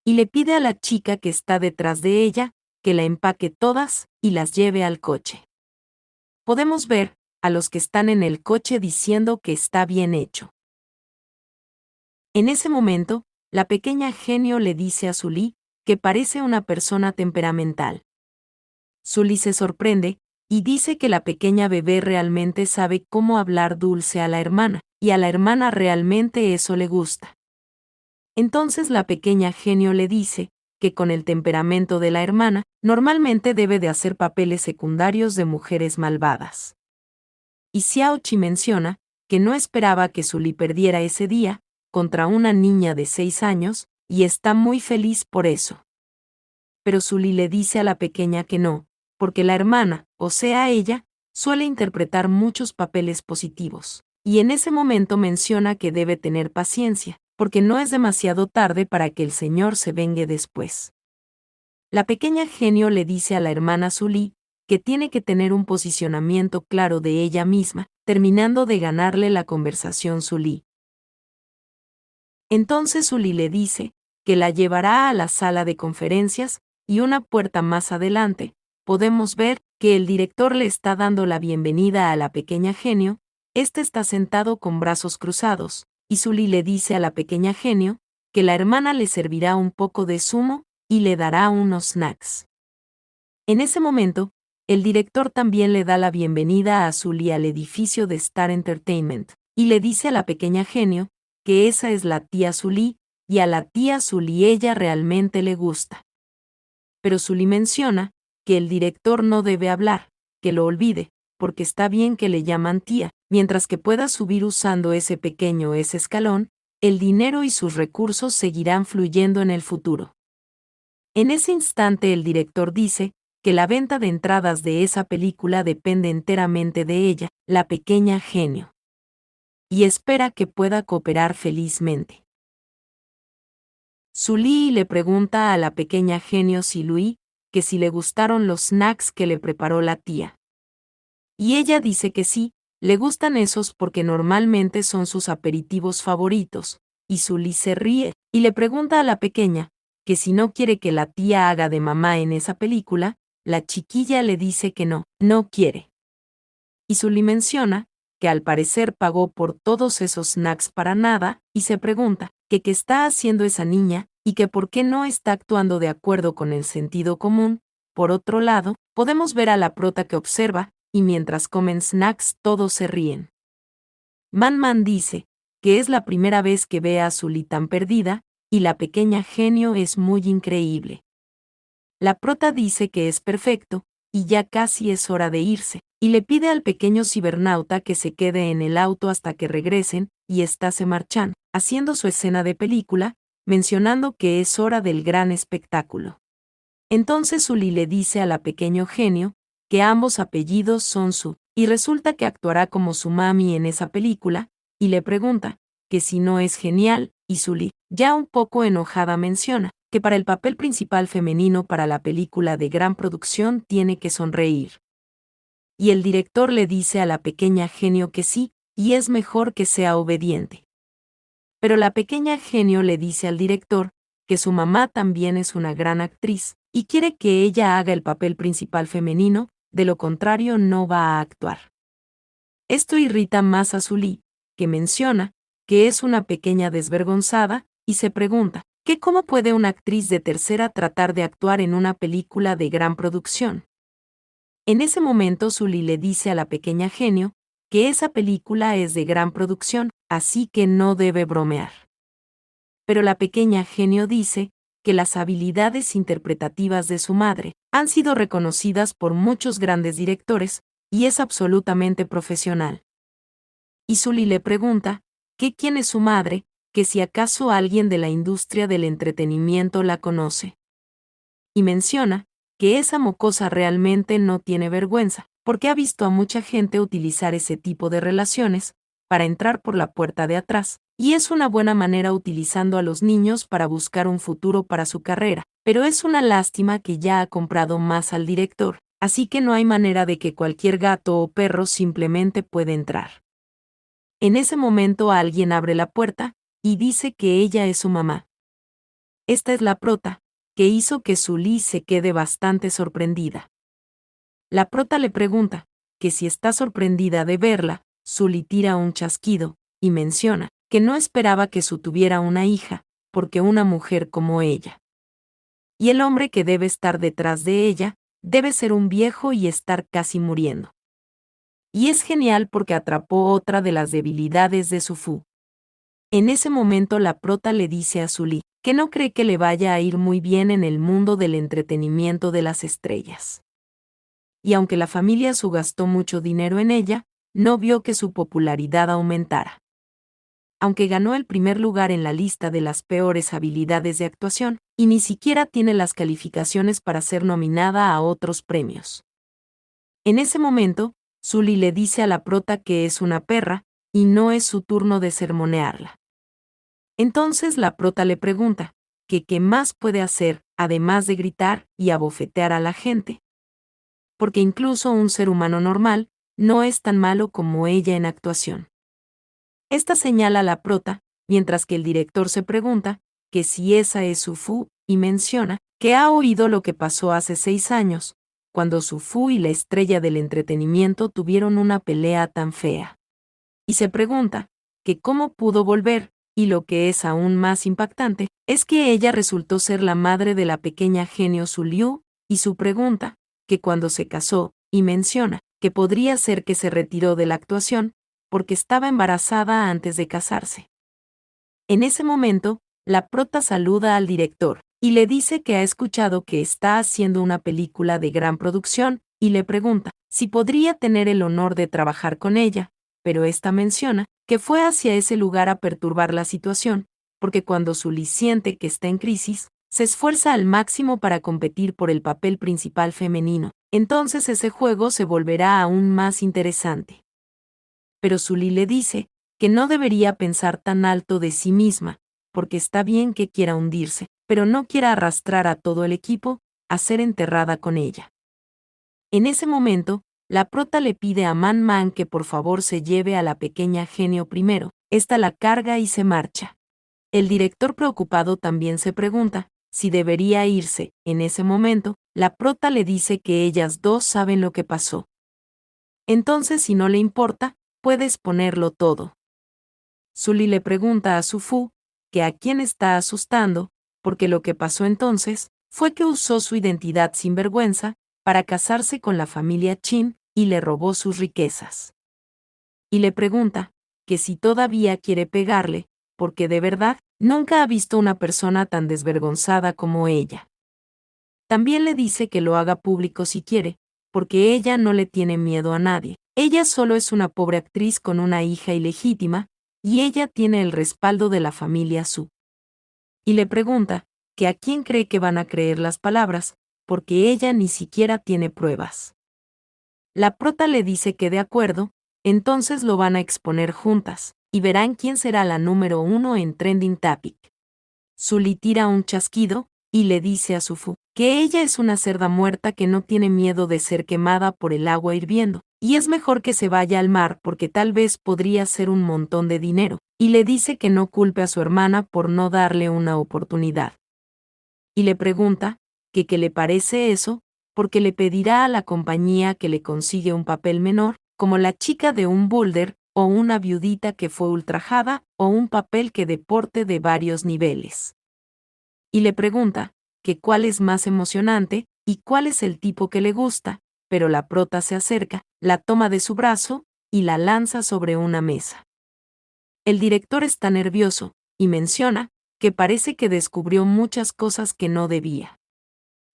Y le pide a la chica que está detrás de ella, que la empaque todas y las lleve al coche. Podemos ver a los que están en el coche diciendo que está bien hecho. En ese momento, la pequeña genio le dice a Sully que parece una persona temperamental. Sully se sorprende y dice que la pequeña bebé realmente sabe cómo hablar dulce a la hermana, y a la hermana realmente eso le gusta. Entonces la pequeña genio le dice que con el temperamento de la hermana, normalmente debe de hacer papeles secundarios de mujeres malvadas. Y Xiao Qi menciona que no esperaba que Sully perdiera ese día contra una niña de 6 años, y está muy feliz por eso. Pero Sully le dice a la pequeña que no, porque la hermana, o sea ella, suele interpretar muchos papeles positivos, y en ese momento menciona que debe tener paciencia, porque no es demasiado tarde para que el señor se vengue después. La pequeña genio le dice a la hermana Sully que tiene que tener un posicionamiento claro de ella misma, terminando de ganarle la conversación Sully. Entonces Sully le dice que la llevará a la sala de conferencias, y una puerta más adelante, podemos ver que el director le está dando la bienvenida a la pequeña genio. Este está sentado con brazos cruzados, y Sully le dice a la pequeña genio que la hermana le servirá un poco de zumo y le dará unos snacks. En ese momento, el director también le da la bienvenida a Sully al edificio de Star Entertainment, y le dice a la pequeña genio que esa es la tía Sully, y a la tía Sully ella realmente le gusta. Pero Sully menciona que el director no debe hablar, que lo olvide, porque está bien que le llaman tía, mientras que pueda subir usando ese escalón, el dinero y sus recursos seguirán fluyendo en el futuro. En ese instante el director dice que la venta de entradas de esa película depende enteramente de ella, la pequeña genio, y espera que pueda cooperar felizmente. Sully le pregunta a la pequeña genio Louis que si le gustaron los snacks que le preparó la tía. Y ella dice que sí, le gustan esos porque normalmente son sus aperitivos favoritos, y Sully se ríe, y le pregunta a la pequeña que si no quiere que la tía haga de mamá en esa película. La chiquilla le dice que no, no quiere. Y Sully menciona que al parecer pagó por todos esos snacks para nada, y se pregunta que qué está haciendo esa niña, y que por qué no está actuando de acuerdo con el sentido común. Por otro lado, podemos ver a la prota que observa, y mientras comen snacks todos se ríen. Man Man dice que es la primera vez que ve a Sully tan perdida, y la pequeña genio es muy increíble. La prota dice que es perfecto, y ya casi es hora de irse, y le pide al pequeño cibernauta que se quede en el auto hasta que regresen, y ésta se marchan, haciendo su escena de película, mencionando que es hora del gran espectáculo. Entonces Sully le dice a la pequeño genio que ambos apellidos son Su, y resulta que actuará como su mami en esa película, y le pregunta que si no es genial, y Sully, ya un poco enojada, menciona que para el papel principal femenino para la película de gran producción tiene que sonreír. Y el director le dice a la pequeña genio que sí, y es mejor que sea obediente. Pero la pequeña genio le dice al director que su mamá también es una gran actriz, y quiere que ella haga el papel principal femenino, de lo contrario no va a actuar. Esto irrita más a Sully, que menciona que es una pequeña desvergonzada, y se pregunta que cómo puede una actriz de tercera tratar de actuar en una película de gran producción. En ese momento Sully le dice a la pequeña genio que esa película es de gran producción, así que no debe bromear. Pero la pequeña genio dice que las habilidades interpretativas de su madre han sido reconocidas por muchos grandes directores, y es absolutamente profesional. Y Sully le pregunta que quién es su madre, que si acaso alguien de la industria del entretenimiento la conoce. Y menciona que esa mocosa realmente no tiene vergüenza, porque ha visto a mucha gente utilizar ese tipo de relaciones para entrar por la puerta de atrás, y es una buena manera utilizando a los niños para buscar un futuro para su carrera, pero es una lástima que ya ha comprado más al director, así que no hay manera de que cualquier gato o perro simplemente pueda entrar. En ese momento alguien abre la puerta y dice que ella es su mamá. Esta es la prota, que hizo que Sully se quede bastante sorprendida. La prota le pregunta que si está sorprendida de verla, Sully tira un chasquido, y menciona que no esperaba que Su tuviera una hija, porque una mujer como ella. Y el hombre que debe estar detrás de ella, debe ser un viejo y estar casi muriendo. Y es genial porque atrapó otra de las debilidades de Su Fu. En ese momento la prota le dice a Sully que no cree que le vaya a ir muy bien en el mundo del entretenimiento de las estrellas. Y aunque la familia Su gastó mucho dinero en ella, no vio que su popularidad aumentara. Aunque ganó el primer lugar en la lista de las peores habilidades de actuación, y ni siquiera tiene las calificaciones para ser nominada a otros premios. En ese momento, Sully le dice a la prota que es una perra, y no es su turno de sermonearla. Entonces la prota le pregunta que qué más puede hacer, además de gritar y abofetear a la gente. Porque incluso un ser humano normal no es tan malo como ella en actuación. Esta señala a la prota, mientras que el director se pregunta que si esa es Su Fu, y menciona que ha oído lo que pasó hace 6 años, cuando Su Fu y la estrella del entretenimiento tuvieron una pelea tan fea. Y se pregunta que cómo pudo volver, y lo que es aún más impactante, es que ella resultó ser la madre de la pequeña genio Su Liu, y Su pregunta que cuando se casó, y menciona que podría ser que se retiró de la actuación, porque estaba embarazada antes de casarse. En ese momento, la prota saluda al director, y le dice que ha escuchado que está haciendo una película de gran producción, y le pregunta si podría tener el honor de trabajar con ella, pero esta menciona que fue hacia ese lugar a perturbar la situación, porque cuando Sully siente que está en crisis, se esfuerza al máximo para competir por el papel principal femenino, entonces ese juego se volverá aún más interesante. Pero Sully le dice que no debería pensar tan alto de sí misma, porque está bien que quiera hundirse, pero no quiera arrastrar a todo el equipo a ser enterrada con ella. En ese momento, la prota le pide a Man Man que por favor se lleve a la pequeña genio primero, esta la carga y se marcha. El director preocupado también se pregunta si debería irse. En ese momento, la prota le dice que ellas dos saben lo que pasó. Entonces, si no le importa, puedes ponerlo todo. Sully le pregunta a Su Fu que a quién está asustando, porque lo que pasó entonces fue que usó su identidad sin vergüenza para casarse con la familia Chin y le robó sus riquezas. Y le pregunta que si todavía quiere pegarle, porque de verdad, nunca ha visto una persona tan desvergonzada como ella. También le dice que lo haga público si quiere, porque ella no le tiene miedo a nadie. Ella solo es una pobre actriz con una hija ilegítima, y ella tiene el respaldo de la familia Su. Y le pregunta que a quién cree que van a creer las palabras, porque ella ni siquiera tiene pruebas. La prota le dice que de acuerdo, entonces lo van a exponer juntas, y verán quién será la número 1 en Trending Topic. Sully tira un chasquido, y le dice a Sufu que ella es una cerda muerta que no tiene miedo de ser quemada por el agua hirviendo, y es mejor que se vaya al mar porque tal vez podría ser un montón de dinero, y le dice que no culpe a su hermana por no darle una oportunidad. Y le pregunta que qué le parece eso, porque le pedirá a la compañía que le consigue un papel menor, como la chica de un boulder, o una viudita que fue ultrajada, o un papel que deporte de varios niveles. Y le pregunta que cuál es más emocionante y cuál es el tipo que le gusta, pero la prota se acerca, la toma de su brazo y la lanza sobre una mesa. El director está nervioso y menciona que parece que descubrió muchas cosas que no debía.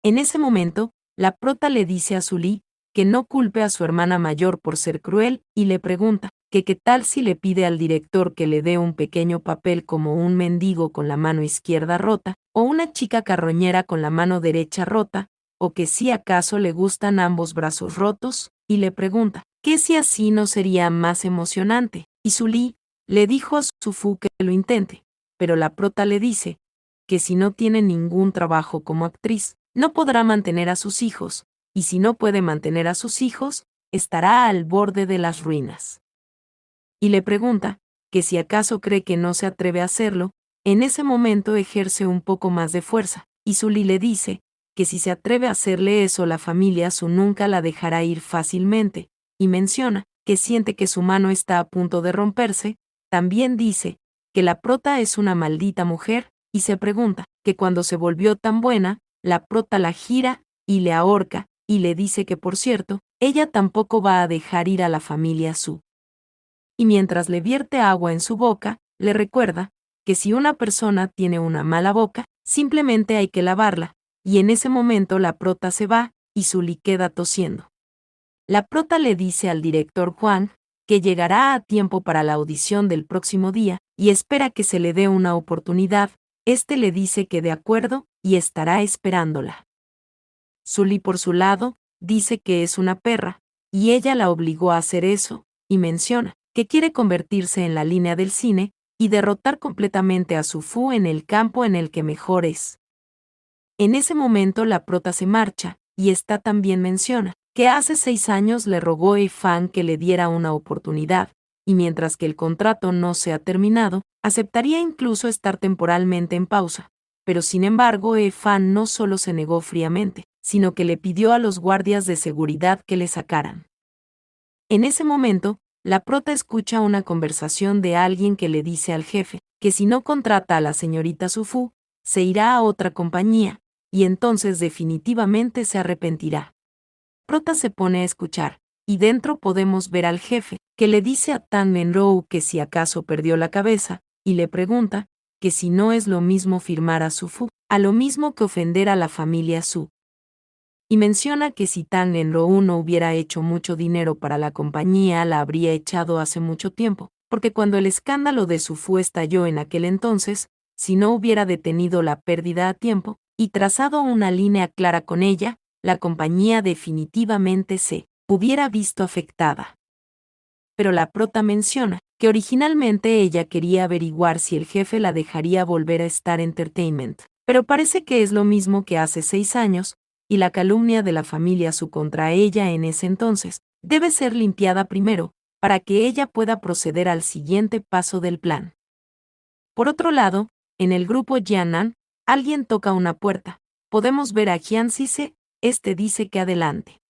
En ese momento, la prota le dice a Sully que no culpe a su hermana mayor por ser cruel y le pregunta que qué tal si le pide al director que le dé un pequeño papel como un mendigo con la mano izquierda rota, o una chica carroñera con la mano derecha rota, o que si acaso le gustan ambos brazos rotos, y le pregunta que si así no sería más emocionante. Y Sully le dijo a Sufu que lo intente, pero la prota le dice que si no tiene ningún trabajo como actriz, no podrá mantener a sus hijos, y si no puede mantener a sus hijos, estará al borde de las ruinas. Y le pregunta que si acaso cree que no se atreve a hacerlo, en ese momento ejerce un poco más de fuerza, y Sully le dice que si se atreve a hacerle eso la familia Su nunca la dejará ir fácilmente, y menciona que siente que su mano está a punto de romperse. También dice que la prota es una maldita mujer, y se pregunta que cuando se volvió tan buena, la prota la gira y le ahorca, y le dice que por cierto, ella tampoco va a dejar ir a la familia Su. Y mientras le vierte agua en su boca, le recuerda que si una persona tiene una mala boca, simplemente hay que lavarla, y en ese momento la prota se va, y Sully queda tosiendo. La prota le dice al director Juan que llegará a tiempo para la audición del próximo día, y espera que se le dé una oportunidad. Este le dice que de acuerdo, y estará esperándola. Sully por su lado, dice que es una perra, y ella la obligó a hacer eso, y menciona que quiere convertirse en la línea del cine y derrotar completamente a Sufu en el campo en el que mejor es. En ese momento la prota se marcha, y esta también menciona que hace 6 años le rogó a Fan que le diera una oportunidad, y mientras que el contrato no se ha terminado, aceptaría incluso estar temporalmente en pausa. Pero sin embargo, Fan no solo se negó fríamente, sino que le pidió a los guardias de seguridad que le sacaran. En ese momento, la prota escucha una conversación de alguien que le dice al jefe que si no contrata a la señorita Sufu, se irá a otra compañía, y entonces definitivamente se arrepentirá. Prota se pone a escuchar, y dentro podemos ver al jefe, que le dice a Tan Menrou que si acaso perdió la cabeza, y le pregunta que si no es lo mismo firmar a Sufu, a lo mismo que ofender a la familia Su. Y menciona que si Tan Menrou no hubiera hecho mucho dinero para la compañía, la habría echado hace mucho tiempo, porque cuando el escándalo de Sufu estalló en aquel entonces, si no hubiera detenido la pérdida a tiempo, y trazado una línea clara con ella, la compañía definitivamente se hubiera visto afectada. Pero la prota menciona que originalmente ella quería averiguar si el jefe la dejaría volver a Star Entertainment, pero parece que es lo mismo que hace 6 años, y la calumnia de la familia Su contra ella en ese entonces debe ser limpiada primero, para que ella pueda proceder al siguiente paso del plan. Por otro lado, en el grupo Jianan, alguien toca una puerta. Podemos ver a Jian Sise, este dice que adelante.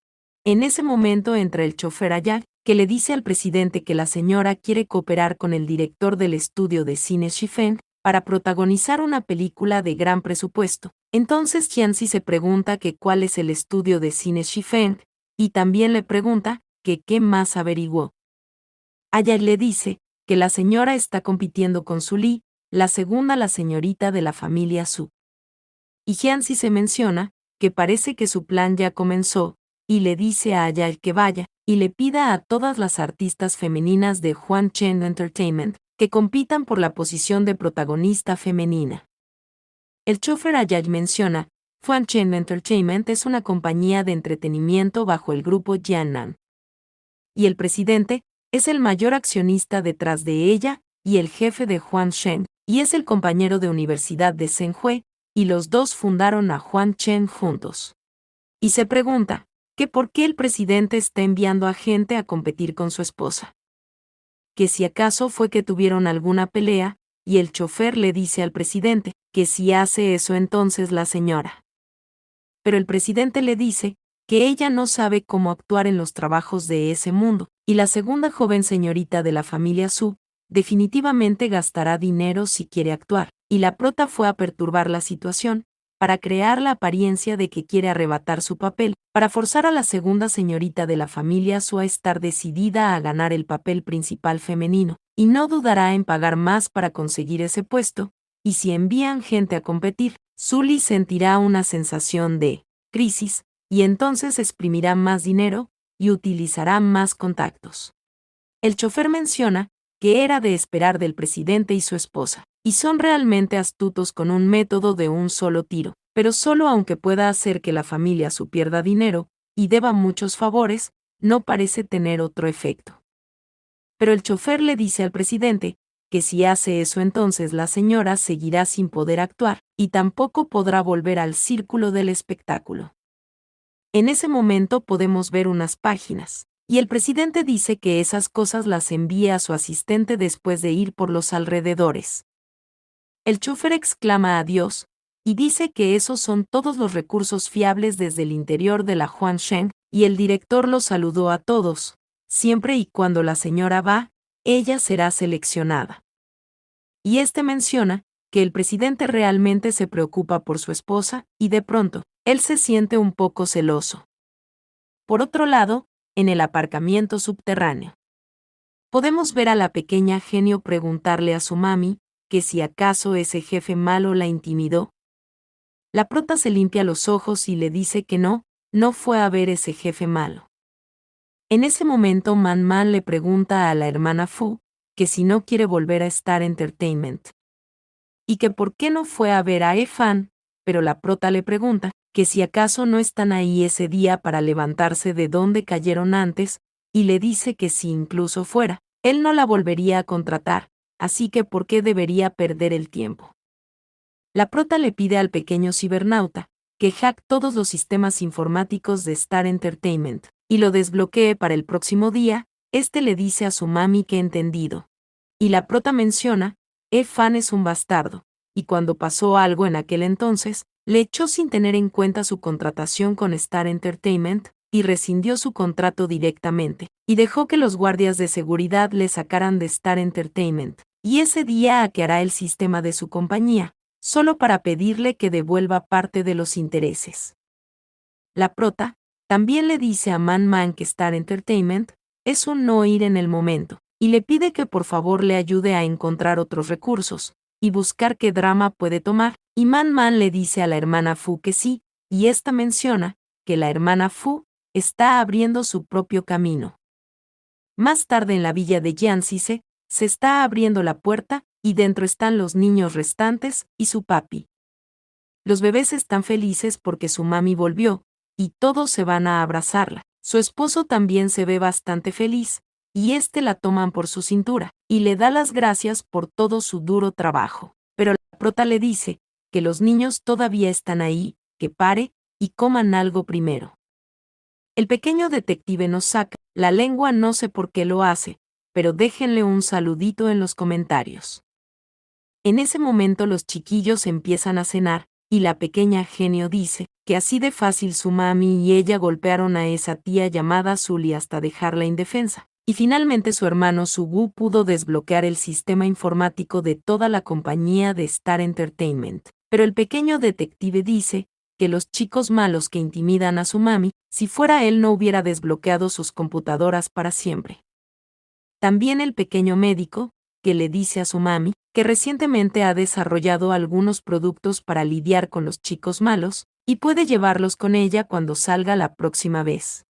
En ese momento entra el chofer Ayak, que le dice al presidente que la señora quiere cooperar con el director del estudio de cine Shifeng para protagonizar una película de gran presupuesto. Entonces Jianxi se pregunta que cuál es el estudio de cine Shifeng, y también le pregunta que qué más averiguó. Ayak le dice que la señora está compitiendo con Sully, la segunda la señorita de la familia Su. Y Jianxi se menciona que parece que su plan ya comenzó, y le dice a Ayal que vaya, y le pida a todas las artistas femeninas de Huan Chen Entertainment que compitan por la posición de protagonista femenina. El chofer Ayal menciona, Huan Chen Entertainment es una compañía de entretenimiento bajo el grupo Jiannan. Y el presidente es el mayor accionista detrás de ella, y el jefe de Huan Shen, y es el compañero de universidad de Zheng Hui, y los dos fundaron a Huan Chen juntos. Y se pregunta, que por qué el presidente está enviando a gente a competir con su esposa. Que si acaso fue que tuvieron alguna pelea, y el chofer le dice al presidente, que si hace eso entonces la señora. Pero el presidente le dice, que ella no sabe cómo actuar en los trabajos de ese mundo, y la segunda joven señorita de la familia Su, definitivamente gastará dinero si quiere actuar, y la prota fue a perturbar la situación, para crear la apariencia de que quiere arrebatar su papel, para forzar a la segunda señorita de la familia Su a estar decidida a ganar el papel principal femenino, y no dudará en pagar más para conseguir ese puesto, y si envían gente a competir, Sully sentirá una sensación de crisis, y entonces exprimirá más dinero y utilizará más contactos. El chofer menciona que era de esperar del presidente y su esposa, y son realmente astutos con un método de un solo tiro, pero solo aunque pueda hacer que la familia Su pierda dinero y deba muchos favores, no parece tener otro efecto. Pero el chofer le dice al presidente que si hace eso entonces la señora seguirá sin poder actuar, y tampoco podrá volver al círculo del espectáculo. En ese momento podemos ver unas páginas, y el presidente dice que esas cosas las envía a su asistente después de ir por los alrededores. El chofer exclama adiós, y dice que esos son todos los recursos fiables desde el interior de la Huan Shen, y el director los saludó a todos, siempre y cuando la señora va, ella será seleccionada. Y este menciona que el presidente realmente se preocupa por su esposa, y de pronto, él se siente un poco celoso. Por otro lado, en el aparcamiento subterráneo, podemos ver a la pequeña genio preguntarle a su mami que si acaso ese jefe malo la intimidó. La prota se limpia los ojos y le dice que no fue a ver ese jefe malo. En ese momento Man Man le pregunta a la hermana Fu que si no quiere volver a Star Entertainment. Y que por qué no fue a ver a Fan, pero la prota le pregunta que si acaso no están ahí ese día para levantarse de donde cayeron antes, y le dice que si incluso fuera, él no la volvería a contratar, así que ¿por qué debería perder el tiempo? La prota le pide al pequeño cibernauta que hack todos los sistemas informáticos de Star Entertainment, y lo desbloquee para el próximo día. Este le dice a su mami que entendido. Y la prota menciona, Fan es un bastardo, y cuando pasó algo en aquel entonces, le echó sin tener en cuenta su contratación con Star Entertainment, y rescindió su contrato directamente, y dejó que los guardias de seguridad le sacaran de Star Entertainment, y ese día hackeará el sistema de su compañía, solo para pedirle que devuelva parte de los intereses. La prota también le dice a Man Man que Star Entertainment es un no ir en el momento, y le pide que por favor le ayude a encontrar otros recursos, y buscar qué drama puede tomar, y Man Man le dice a la hermana Fu que sí, y esta menciona que la hermana Fu está abriendo su propio camino. Más tarde en la villa de Jiangxi se está abriendo la puerta, y dentro están los niños restantes y su papi. Los bebés están felices porque su mami volvió, y todos se van a abrazarla. Su esposo también se ve bastante feliz, y la toman por su cintura, y le da las gracias por todo su duro trabajo. Pero la prota le dice que los niños todavía están ahí, que pare y coman algo primero. El pequeño detective nos saca la lengua, no sé por qué lo hace, pero déjenle un saludito en los comentarios. En ese momento los chiquillos empiezan a cenar, y la pequeña genio dice que así de fácil su mami y ella golpearon a esa tía llamada Sully hasta dejarla indefensa. Y finalmente su hermano Sugu pudo desbloquear el sistema informático de toda la compañía de Star Entertainment. Pero el pequeño detective dice que los chicos malos que intimidan a su mami, si fuera él no hubiera desbloqueado sus computadoras para siempre. También el pequeño médico que le dice a su mami que recientemente ha desarrollado algunos productos para lidiar con los chicos malos y puede llevarlos con ella cuando salga la próxima vez.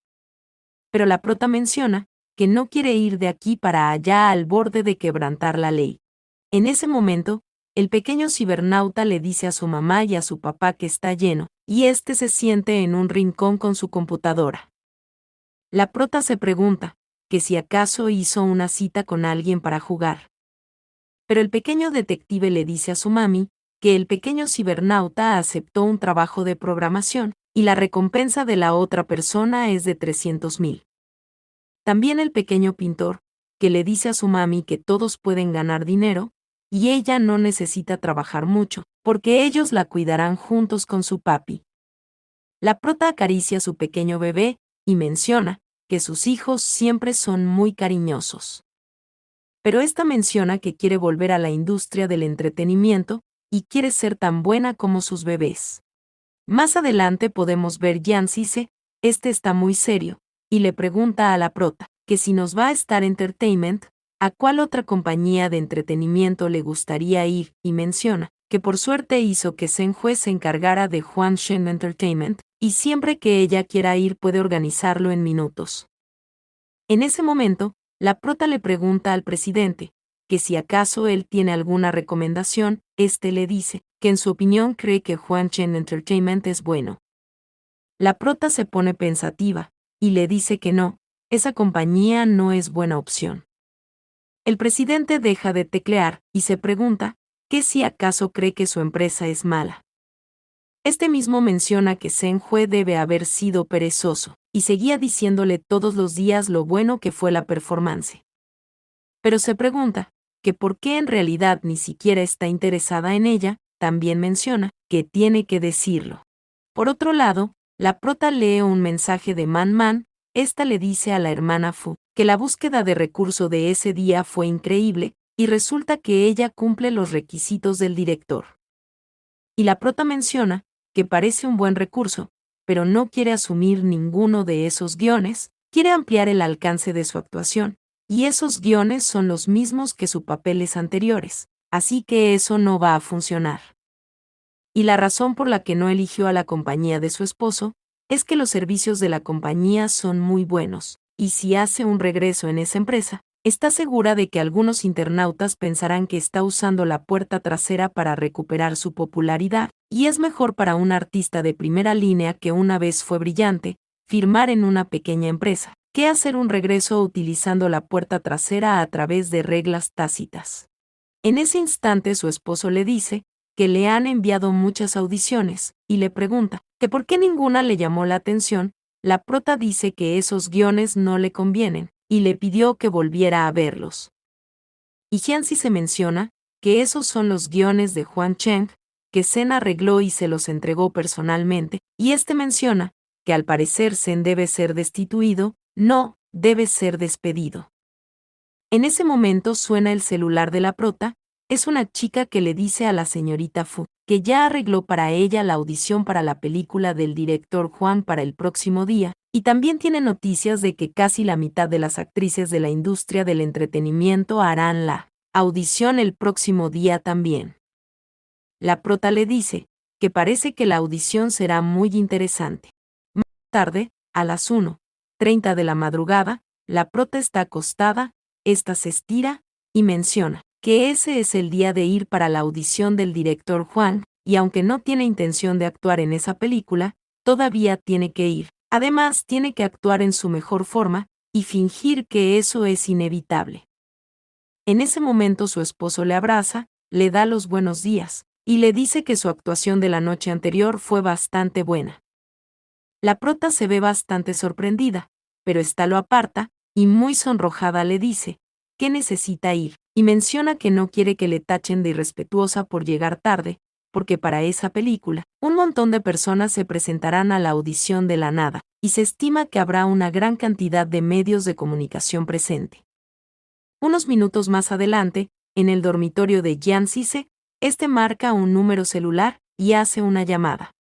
Pero la prota menciona que no quiere ir de aquí para allá al borde de quebrantar la ley. En ese momento, el pequeño cibernauta le dice a su mamá y a su papá que está lleno, y este se siente en un rincón con su computadora. La prota se pregunta que si acaso hizo una cita con alguien para jugar. Pero el pequeño detective le dice a su mami que el pequeño cibernauta aceptó un trabajo de programación y la recompensa de la otra persona es de 300,000. También el pequeño pintor, que le dice a su mami que todos pueden ganar dinero, y ella no necesita trabajar mucho, porque ellos la cuidarán juntos con su papi. La prota acaricia a su pequeño bebé y menciona que sus hijos siempre son muy cariñosos. Pero esta menciona que quiere volver a la industria del entretenimiento y quiere ser tan buena como sus bebés. Más adelante podemos ver Yancice, este está muy serio, y le pregunta a la prota que si nos va a Star Entertainment, ¿a cuál otra compañía de entretenimiento le gustaría ir? Y menciona que por suerte hizo que Senhue se encargara de Huangshen Entertainment, y siempre que ella quiera ir puede organizarlo en minutos. En ese momento, la prota le pregunta al presidente que si acaso él tiene alguna recomendación, este le dice que en su opinión cree que Huangshen Entertainment es bueno. La prota se pone pensativa y le dice que no, esa compañía no es buena opción. El presidente deja de teclear y se pregunta que si acaso cree que su empresa es mala. Este mismo menciona que Senhue debe haber sido perezoso, y seguía diciéndole todos los días lo bueno que fue la performance. Pero se pregunta que por qué en realidad ni siquiera está interesada en ella, también menciona que tiene que decirlo. Por otro lado, la prota lee un mensaje de Man Man, esta le dice a la hermana Fu que la búsqueda de recurso de ese día fue increíble, y resulta que ella cumple los requisitos del director. Y la prota menciona que parece un buen recurso, pero no quiere asumir ninguno de esos guiones, quiere ampliar el alcance de su actuación, y esos guiones son los mismos que sus papeles anteriores, así que eso no va a funcionar. Y la razón por la que no eligió a la compañía de su esposo es que los servicios de la compañía son muy buenos, y si hace un regreso en esa empresa, está segura de que algunos internautas pensarán que está usando la puerta trasera para recuperar su popularidad, y es mejor para un artista de primera línea que una vez fue brillante, firmar en una pequeña empresa, que hacer un regreso utilizando la puerta trasera a través de reglas tácitas. En ese instante su esposo le dice que le han enviado muchas audiciones, y le pregunta que por qué ninguna le llamó la atención. La prota dice que esos guiones no le convienen, y le pidió que volviera a verlos. Y Jianxi se menciona que esos son los guiones de Huang Cheng, que Zen arregló y se los entregó personalmente, y este menciona que al parecer Zen debe ser destituido, no, debe ser despedido. En ese momento suena el celular de la prota, es una chica que le dice a la señorita Fu que ya arregló para ella la audición para la película del director Juan para el próximo día, y también tiene noticias de que casi la mitad de las actrices de la industria del entretenimiento harán la audición el próximo día también. La prota le dice que parece que la audición será muy interesante. Más tarde, a las 1:30 de la madrugada, la prota está acostada, esta se estira y menciona que ese es el día de ir para la audición del director Juan, y aunque no tiene intención de actuar en esa película, todavía tiene que ir. Además, tiene que actuar en su mejor forma y fingir que eso es inevitable. En ese momento su esposo le abraza, le da los buenos días, y le dice que su actuación de la noche anterior fue bastante buena. La prota se ve bastante sorprendida, pero esta lo aparta, y muy sonrojada le dice que necesita ir, y menciona que no quiere que le tachen de irrespetuosa por llegar tarde, porque para esa película, un montón de personas se presentarán a la audición de la nada, y se estima que habrá una gran cantidad de medios de comunicación presente. Unos minutos más adelante, en el dormitorio de Jian Cise, este marca un número celular y hace una llamada.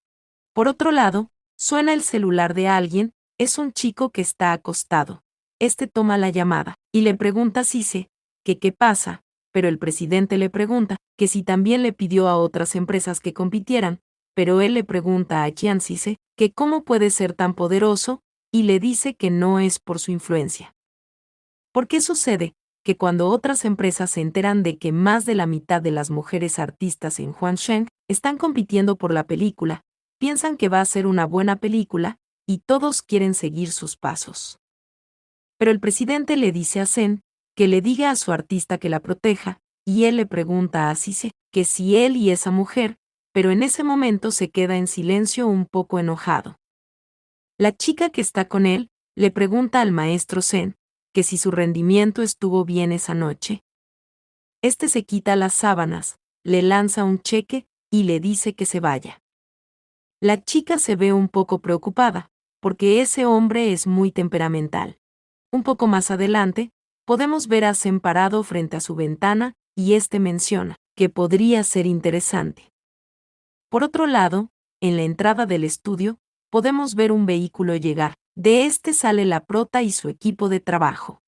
Por otro lado, suena el celular de alguien, es un chico que está acostado. Este toma la llamada y le pregunta a Cise que qué pasa, pero el presidente le pregunta que si también le pidió a otras empresas que compitieran, pero él le pregunta a Chianzise que cómo puede ser tan poderoso, y le dice que no es por su influencia. ¿Por qué sucede que cuando otras empresas se enteran de que más de la mitad de las mujeres artistas en Huansheng están compitiendo por la película, piensan que va a ser una buena película, y todos quieren seguir sus pasos? Pero el presidente le dice a Zen que le diga a su artista que la proteja, y él le pregunta a Cisse que si él y esa mujer, pero en ese momento se queda en silencio un poco enojado. La chica que está con él le pregunta al maestro Zen que si su rendimiento estuvo bien esa noche. Este se quita las sábanas, le lanza un cheque y le dice que se vaya. La chica se ve un poco preocupada, porque ese hombre es muy temperamental. Un poco más adelante, podemos ver a Zen parado frente a su ventana, y este menciona que podría ser interesante. Por otro lado, en la entrada del estudio, podemos ver un vehículo llegar. De este sale la prota y su equipo de trabajo.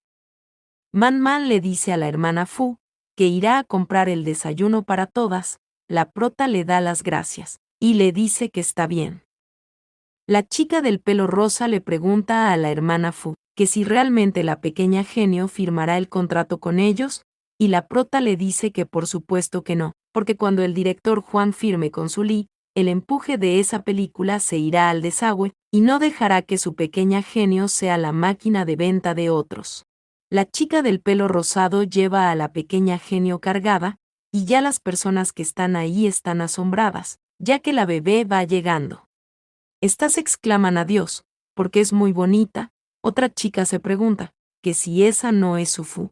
Man Man le dice a la hermana Fu que irá a comprar el desayuno para todas. La prota le da las gracias y le dice que está bien. La chica del pelo rosa le pregunta a la hermana Fu que si realmente la pequeña genio firmará el contrato con ellos, y la prota le dice que por supuesto que no, porque cuando el director Juan firme con Su Li, el empuje de esa película se irá al desagüe y no dejará que su pequeña genio sea la máquina de venta de otros. La chica del pelo rosado lleva a la pequeña genio cargada, y ya las personas que están ahí están asombradas, ya que la bebé va llegando. Estas exclaman a Dios, porque es muy bonita. Otra chica se pregunta que si esa no es su Fu.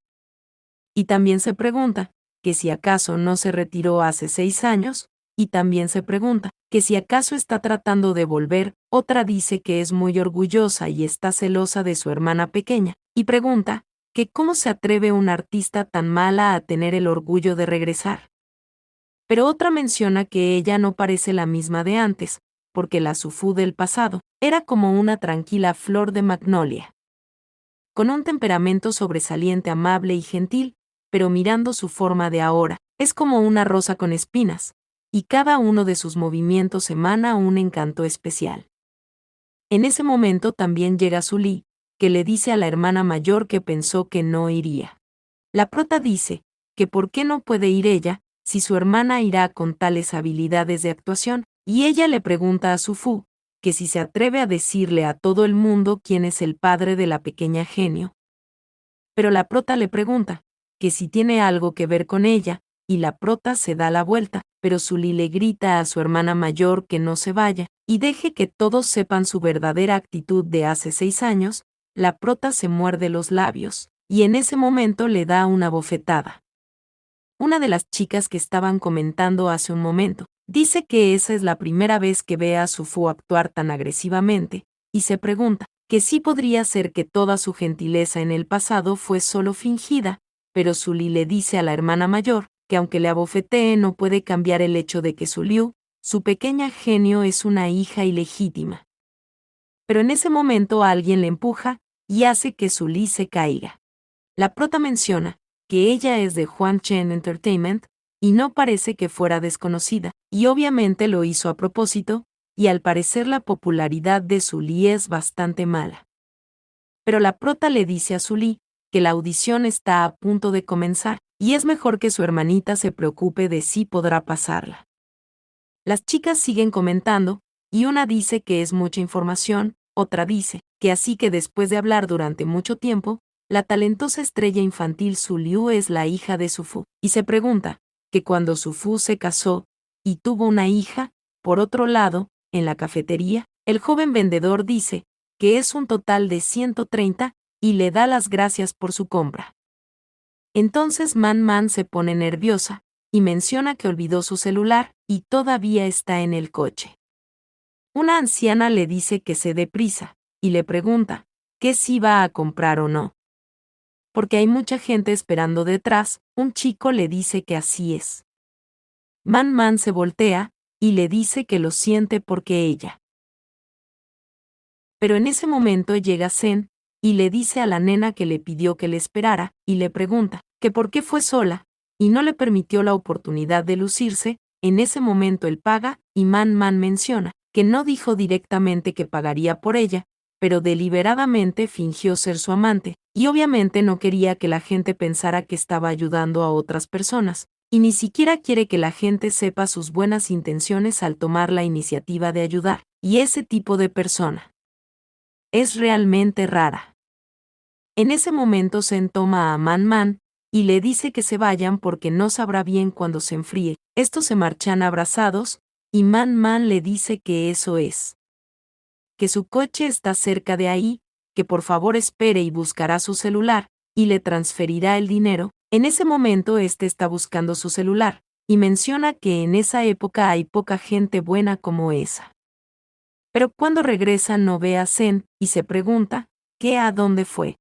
Y también se pregunta que si acaso no se retiró hace 6 años, y también se pregunta que si acaso está tratando de volver. Otra dice que es muy orgullosa y está celosa de su hermana pequeña, y pregunta que cómo se atreve una artista tan mala a tener el orgullo de regresar. Pero otra menciona que ella no parece la misma de antes, porque la Sufu del pasado era como una tranquila flor de magnolia, con un temperamento sobresaliente, amable y gentil, pero mirando su forma de ahora, es como una rosa con espinas, y cada uno de sus movimientos emana un encanto especial. En ese momento también llega Su Li, que le dice a la hermana mayor que pensó que no iría. La prota dice que por qué no puede ir ella, si su hermana irá con tales habilidades de actuación, y ella le pregunta a Su Fu que si se atreve a decirle a todo el mundo quién es el padre de la pequeña genio. Pero la prota le pregunta que si tiene algo que ver con ella, y la prota se da la vuelta, pero Su Li le grita a su hermana mayor que no se vaya, y deje que todos sepan su verdadera actitud de hace 6 años. La prota se muerde los labios, y en ese momento le da una bofetada. Una de las chicas que estaban comentando hace un momento dice que esa es la primera vez que ve a Su Fu actuar tan agresivamente, y se pregunta que sí podría ser que toda su gentileza en el pasado fue solo fingida, pero Su Li le dice a la hermana mayor que aunque le abofetee no puede cambiar el hecho de que Su Liu, su pequeña genio, es una hija ilegítima. Pero en ese momento alguien le empuja y hace que Su Li se caiga. La prota menciona que ella es de Huan Chen Entertainment, y no parece que fuera desconocida, y obviamente lo hizo a propósito, y al parecer la popularidad de Su Li es bastante mala. Pero la prota le dice a Su Li que la audición está a punto de comenzar, y es mejor que su hermanita se preocupe de si podrá pasarla. Las chicas siguen comentando, y una dice que es mucha información, otra dice que así que después de hablar durante mucho tiempo, la talentosa estrella infantil Su Liu es la hija de Su Fu, y se pregunta que cuando Su Fu se casó y tuvo una hija. Por otro lado, en la cafetería, el joven vendedor dice que es un total de 130 y le da las gracias por su compra. Entonces Man Man se pone nerviosa y menciona que olvidó su celular y todavía está en el coche. Una anciana le dice que se dé prisa y le pregunta que si va a comprar o no. Porque hay mucha gente esperando detrás. Un chico le dice que así es. Man Man se voltea y le dice que lo siente porque ella. Pero en ese momento llega Zen y le dice a la nena que le pidió que le esperara, y le pregunta que por qué fue sola, y no le permitió la oportunidad de lucirse. En ese momento él paga, y Man Man menciona que no dijo directamente que pagaría por ella, pero deliberadamente fingió ser su amante, y obviamente no quería que la gente pensara que estaba ayudando a otras personas, y ni siquiera quiere que la gente sepa sus buenas intenciones al tomar la iniciativa de ayudar, y ese tipo de persona es realmente rara. En ese momento Zen toma a Man Man y le dice que se vayan porque no sabrá bien cuando se enfríe. Estos se marchan abrazados, y Man Man le dice que eso es, que su coche está cerca de ahí, que por favor espere y buscará su celular, y le transferirá el dinero. En ese momento este está buscando su celular, y menciona que en esa época hay poca gente buena como esa. Pero cuando regresa no ve a Zen, y se pregunta, ¿qué a dónde fue?